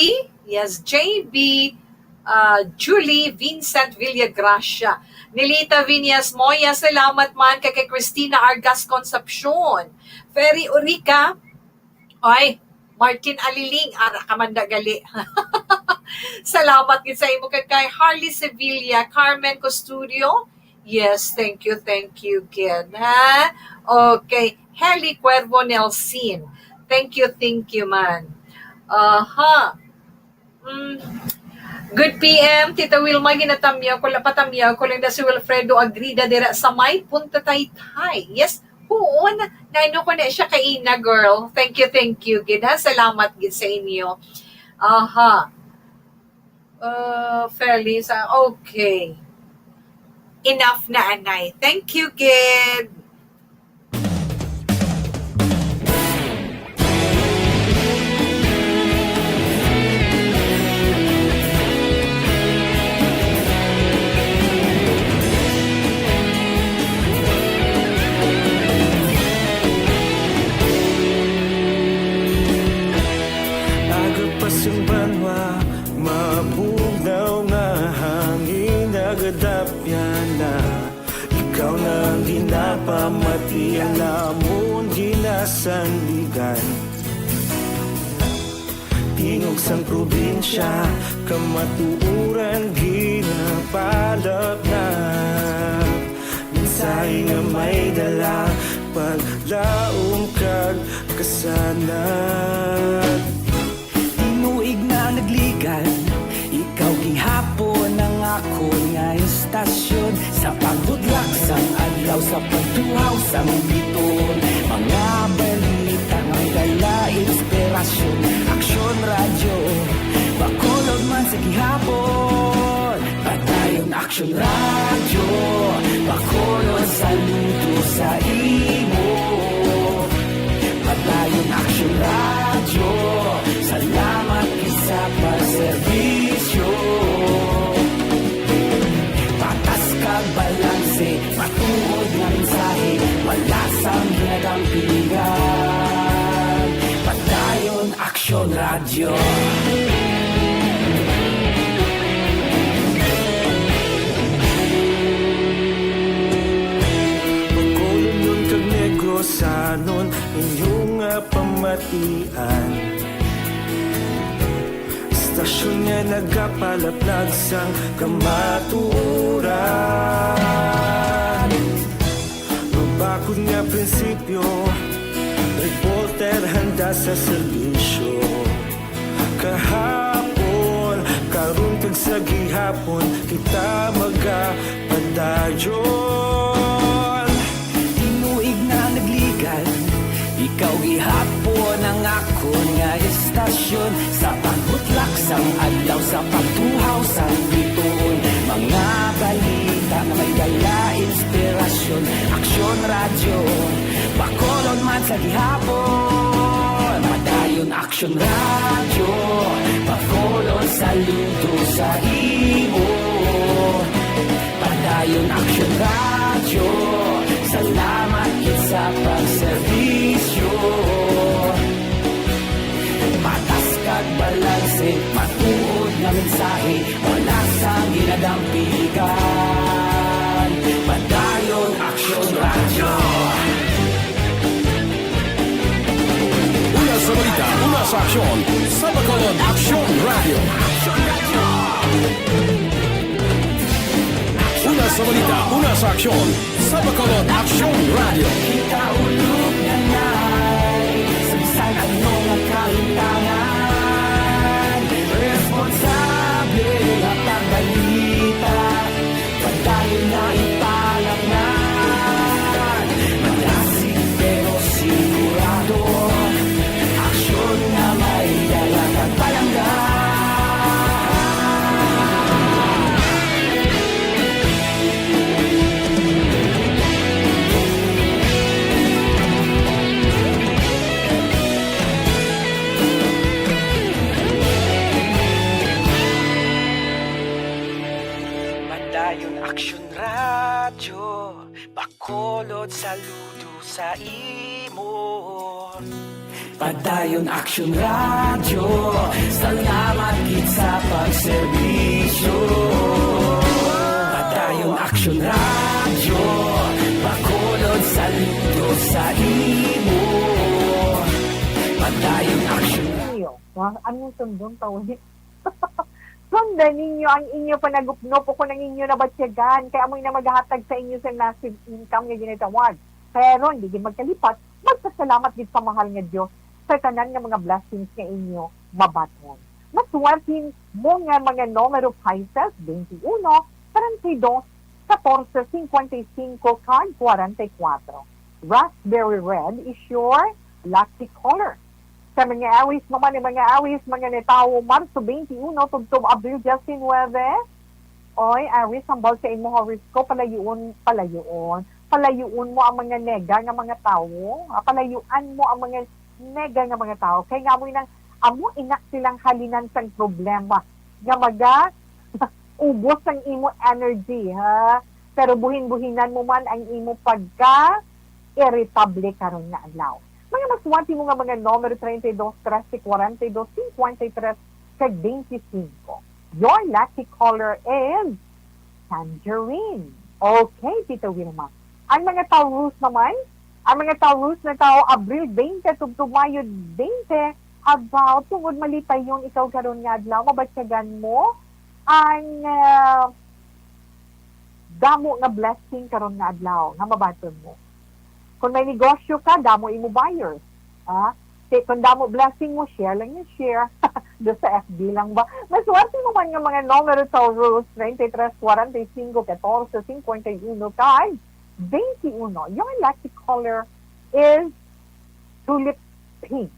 Julie Vincent Villagracia, Nilita Viñas Moya, salamat man, kay Christina Argas Concepcion, Ferry Urica, Martin Aliling, kamanda gali. Salamat gid sa imo kay Harley Sevilla, Carmen Custodio. Yes, thank you kid. Ha? Okay, Heli Cuervo Nelsin. Thank you man. Good PM, Tita Wilma, ginatamyaw ko lang da si Wilfredo Agrida dira sa May Punta Taytay. Yes, oo, naino ko na siya kay Ina, girl. Thank you, gid ha. Salamat gid sa inyo. Fairly, okay. Enough na, anay. Thank you, gid. Mabugnaw nga hangin nagadapyan na ikaw nang ginapamati ang lamon ginasandigan tingog sang probinsya kamatuuran ginapalap na minsay nga may dala paglaom kag kasanat tinuig na nagligan ikaw gihapon ang ako nga istasyon sa pagdudlak sang adlaw adlaw sa pagtuhaw sa biton. Mga balita may dala inspirasyon. Aksyon radyo, Bacolod man sa gihapon. Padayon Aksyon radyo, Bacolod saludo sa imo. Padayon Aksyon radyo, salamat isa pa serbisyo. Patas kag balanse, matuod nga mensahe, wala sang ginagampingan. Padayon Aksyon radyo. Sanon inyong pamatian. Istasyon nga nagapalaplag sang kamaturan. Mabakod nga prinsipyo, reporter handa sa serbisyo. Kahapon, karun kag sa gihapon, kita magapadayon. Ikaw gihapon ang akon nga estasyon sa pagbutlak sang adlaw sa pagtuhaw sa biton. Mga balita na may dala inspirasyon. Aksyon radyo, Bacolod man sa gihapon. Padayon Aksyon radyo, Bacolod saludo sa imo. Padayon Aksyon radyo, salamat sa pagserbisyo. Patas kag balanse, matuod nga mensahe, wala sang ginadampigan. Padayon Aksyon radyo. Una sa balita, una sa aksyon, sa Bacolod Aksyon Radio. Una sa balita, una sa aksyon, sa Bacolod Aksyon Radio. Kita ulog na ngay, samsan anong ang kahintangan. Responsable at ang balita, padayon na ipalaknan. Malasig pero sigurado, aksyon na may dalang at palanggan. Aksyon radyo, Bacolod saludo sa imo. Padayon Aksyon radyo, salamat gid sa pagserbisyo. Padayon Aksyon radyo, Bacolod saludo sa imo. Padayon Aksyon radyo. Anong sundong tawid? Sundan ninyo ang inyo panagupnop o kung ang inyo na batsyagan. Kaya amoy na maghahatag sa inyo sa massive income nga ginatawag. Pero hindi din magkalipat, magpasalamat din sa mahal nga Diyos sa tanan nga mga blessings nga inyo mabaton. Maswertin mo nga mga numero Pisces 21, 32, 14, 55, card 44. Raspberry red is your lucky color. Sa mga awis naman, mga awis, mga netao, Marso 21, tugtog Abril 19. Oy, awis, hambal sa imo horoscope, palayuon mo ang mga nega nga mga tao, palayuan mo ang mga nega nga mga tao, kaya nga mo nang, amo inak silang halinan sang problema, nga maga, ubos ang imo energy, ha? Pero buhin-buhinan mo man ang imo pagka-irritable karon nga adlaw. Mga maswati mo nga mga numero 32, 13, 42, 53, kag 25. Your lucky color is tangerine. Okay, Tito Wilma. Ang mga Taurus naman, ang mga Taurus na tao, Abril 20, tugtog Mayo 20, about tungod malipay yung ikaw karon nga adlaw, mabatyagan mo ang damo nga blessing karon nga adlaw, nga mabaton mo. Kung may negosyo ka, damo imo buyers. Kung damo blessing mo, share lang yung share. Doon sa FB lang ba? Maswerte mo man ng mga numero Taurus, 23, 45, 14, 51 card, 21. Your lucky color is tulip pink.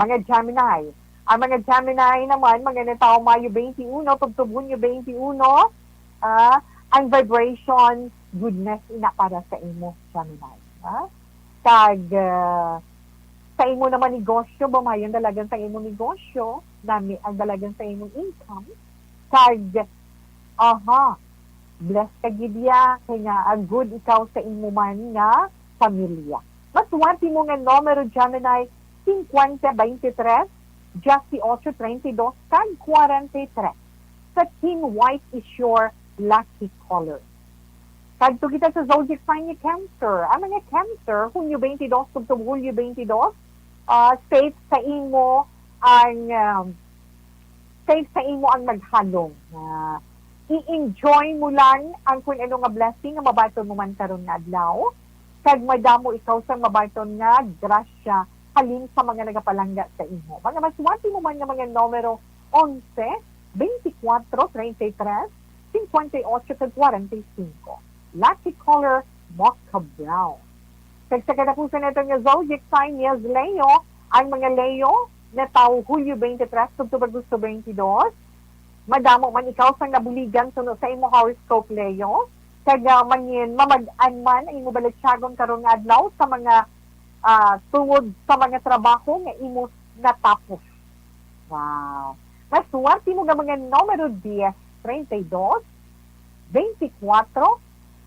Mga Gemini. Ang mga Gemini naman, mga natao Mayo 21, tubtub Hunyo 21, ang vibration, goodness ina para sa imo, Gemini. Kag, sa imo naman negosyo, bamayon dalagan sa imo negosyo, nami ang dalagan sa imong income, kag, bless ka gidya, kaya ang good ikaw sa imo man nga pamilya. Maswerte mo nga numero, Gemini, 5023, Just 832, kag 43. Sa Team White is your lucky color. Kag to kita sa zodiac sign ni Cancer. Ang mga Cancer, Hunyo 22, tubtub Hulyo 22, safe sa imo ang maghalong. I-enjoy mo lang ang kung ano nga blessing nga mabaton mo man karon nga adlaw. Kag madamo ikaw sa mabaton nga grasya halin sa mga nagapalangga sa imo. Mga maswati mo man nga mga numero 11, 24, 33, 58, 45. Lucky color, mocha brown. Kag sa katapusan nito nga zodiac sign is Leo, ang mga Leo na tao Hulyo 23, October 22, madamo man ikaw sa nabuligan suno sa imo horoscope Leo, kag mangin mamag-an man ang imo balatsyagon karon nga adlaw sa mga tungod sa mga trabaho nga imo natapos. Wow. Maswerte mo nga mga numero 10, 32, 24,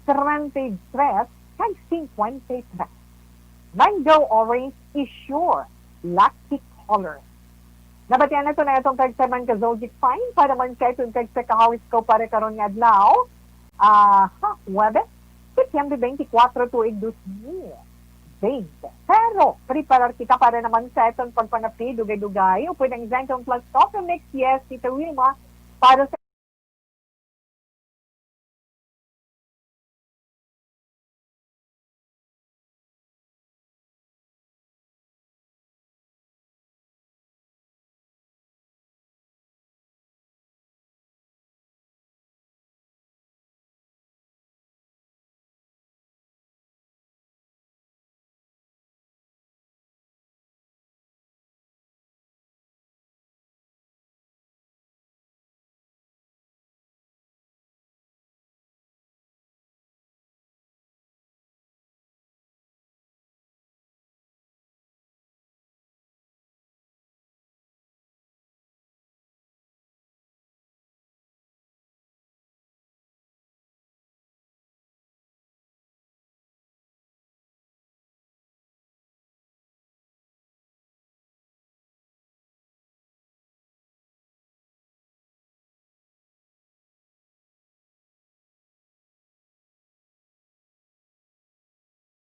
33, kag 53. Mango orange is your lucky color. Nabatian na ito na itong kagsaman ka zodiac sign para man kayo itong kagsa ka-horoscope para karon nga adlaw. Webe, September 24 tuig 2020. Pero, preparar kita para naman sa itong pagpanapi, dugay-dugay, o pwedeng Zenton Plus Coffee Mix, yes, Tita Wilma, para sa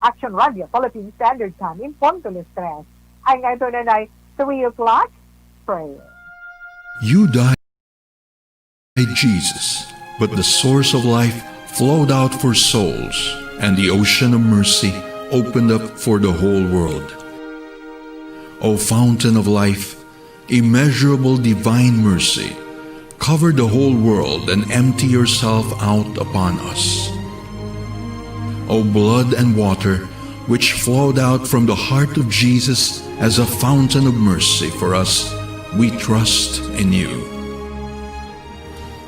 Action Radio, Philippine Standard Time, in Ponto Stress. Ang ito na 3 o'clock, prayer. You died, Jesus, but the source of life flowed out for souls, and the ocean of mercy opened up for the whole world. O fountain of life, immeasurable divine mercy, cover the whole world and empty yourself out upon us. O blood and water, which flowed out from the heart of Jesus as a fountain of mercy for us, we trust in you.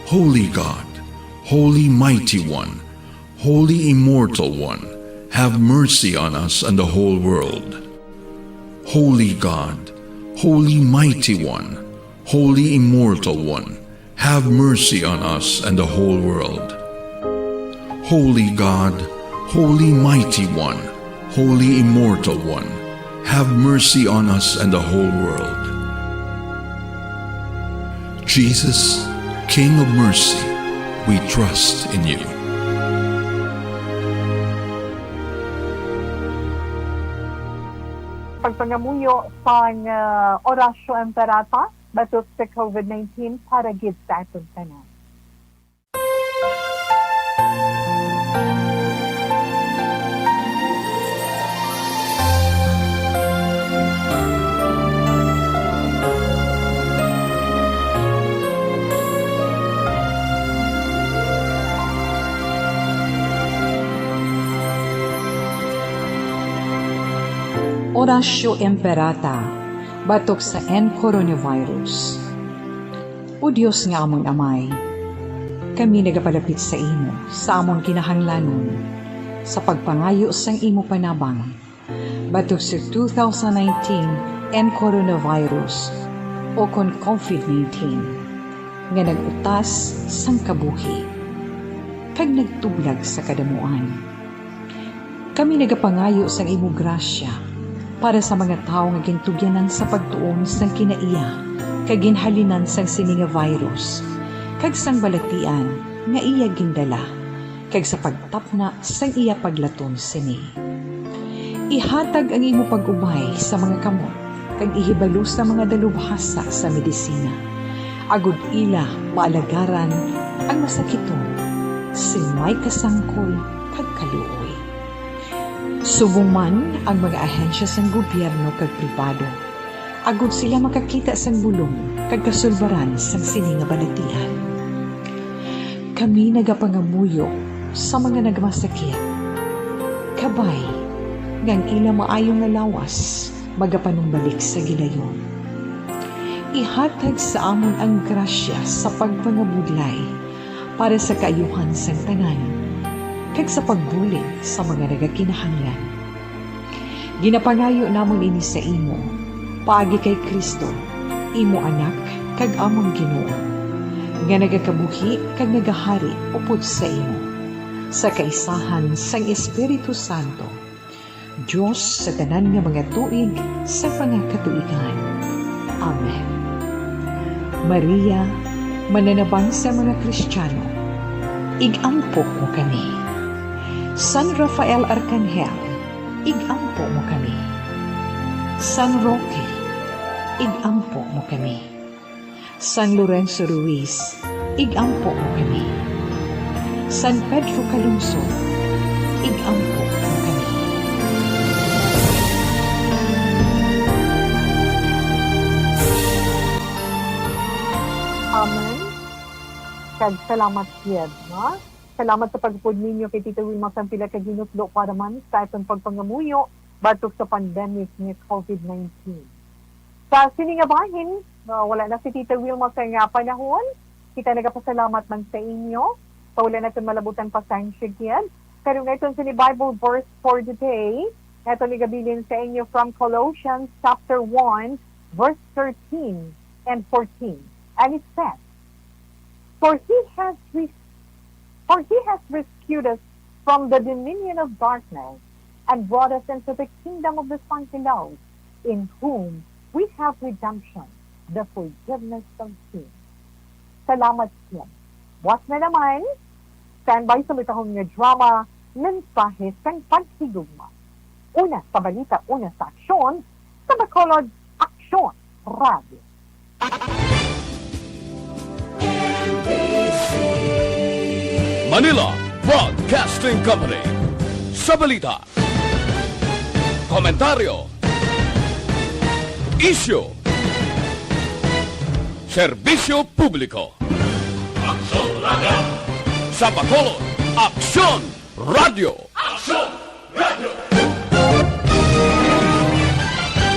Holy God, Holy Mighty One, Holy Immortal One, have mercy on us and the whole world. Holy God, Holy Mighty One, Holy Immortal One, have mercy on us and the whole world. Holy God, Holy Mighty One, Holy Immortal One, have mercy on us and the whole world. Jesus, King of mercy, we trust in you. Pagpangamuyo sa orasyo emperata batok sa COVID-19 para gid sa atong tanan. Oratio Imperata, batok sa coronavirus. O Diyos nga among amay, kami nagapalapit sa imo, sa among kinahanglanon, sa pagpangayo sang imo panabang, batok sa 2019 and coronavirus o kon COVID-19, nga nagutas sang kabuhi, kag nagtublag sa kadamuan. Kami nagapangayo sang imo grasya para sa mga tao nga gintugyanan sa pagtuon sang kinaiya kag ginhalinan sang sini nga virus kag sang balatian nga iya gindala kag sa pagtapna sang iya paglaton sini. Ihatag ang imo pag-ubay sa mga kamot kag ihibalo sa mga dalubhasa sa medisina. Agud ila maalagaran ang masakiton sin may kasangkol kag kaluoy. Subong man ang mga ahensya sang gobyerno kag pribado, agud sila makakita sang bulong kag kasulbaran sang sini nga balatian. Kami nagapangamuyo sa mga nagmasakit. Kabay, ngang ila maayong nga lawas, magapanumbalik sa gilayon. Ihatag sa amon ang grasya sa pagpangabudlay para sa kaayuhan sang tanan, kag sa pagbulig sa mga nagakinahanglan. Ginapangayo namon ini sa imo, paagi kay Kristo, imo anak, kag among Ginoo, nga nagakabuhi kag nagahari upod sa imo, sa kaisahan sang Espiritu Santo, Diyos sa tanan nga mga tuig sa pangakatuigan. Amen. Maria, mananabang sa mga Kristiyano, igampo mo kami. San Rafael Arcangel, igampo mo kami. San Roque, igampo mo kami. San Lorenzo Ruiz, igampo mo kami. San Pedro Calungsod, igampo mo kami. Amen. Kag salamat yun, no? Salamat sa pagpud ninyo kay Tito Wilma sa pila ka ginutlo para man sa itong pagpangamuyo batok sa pandemic ni COVID-19. Sa siningabahin, wala na si Tito Wilma sa nga panahon. Kita nagapasalamat man sa inyo. So wala na itong malabutan pa sa insyagyan. Pero nga itong sini Bible verse for today, ito nagabilin sa inyo from Colossians chapter 1, verse 13 and 14. And it says, For he has rescued us from the dominion of darkness and brought us into the kingdom of the Son beloved, in whom we have redemption, the forgiveness of sin. Salamat po. Buwas na naman, standby sa mitahong nga drama, mensahe sang paghigugma. Una sa balita, una sa aksyon, sa Bacolod Aksyon Radio. Manila Broadcasting Company. Sa balita, komentaryo, isyu, serbisyo publiko. Aksyon Radio. Sa Bacolod, Aksyon Radio.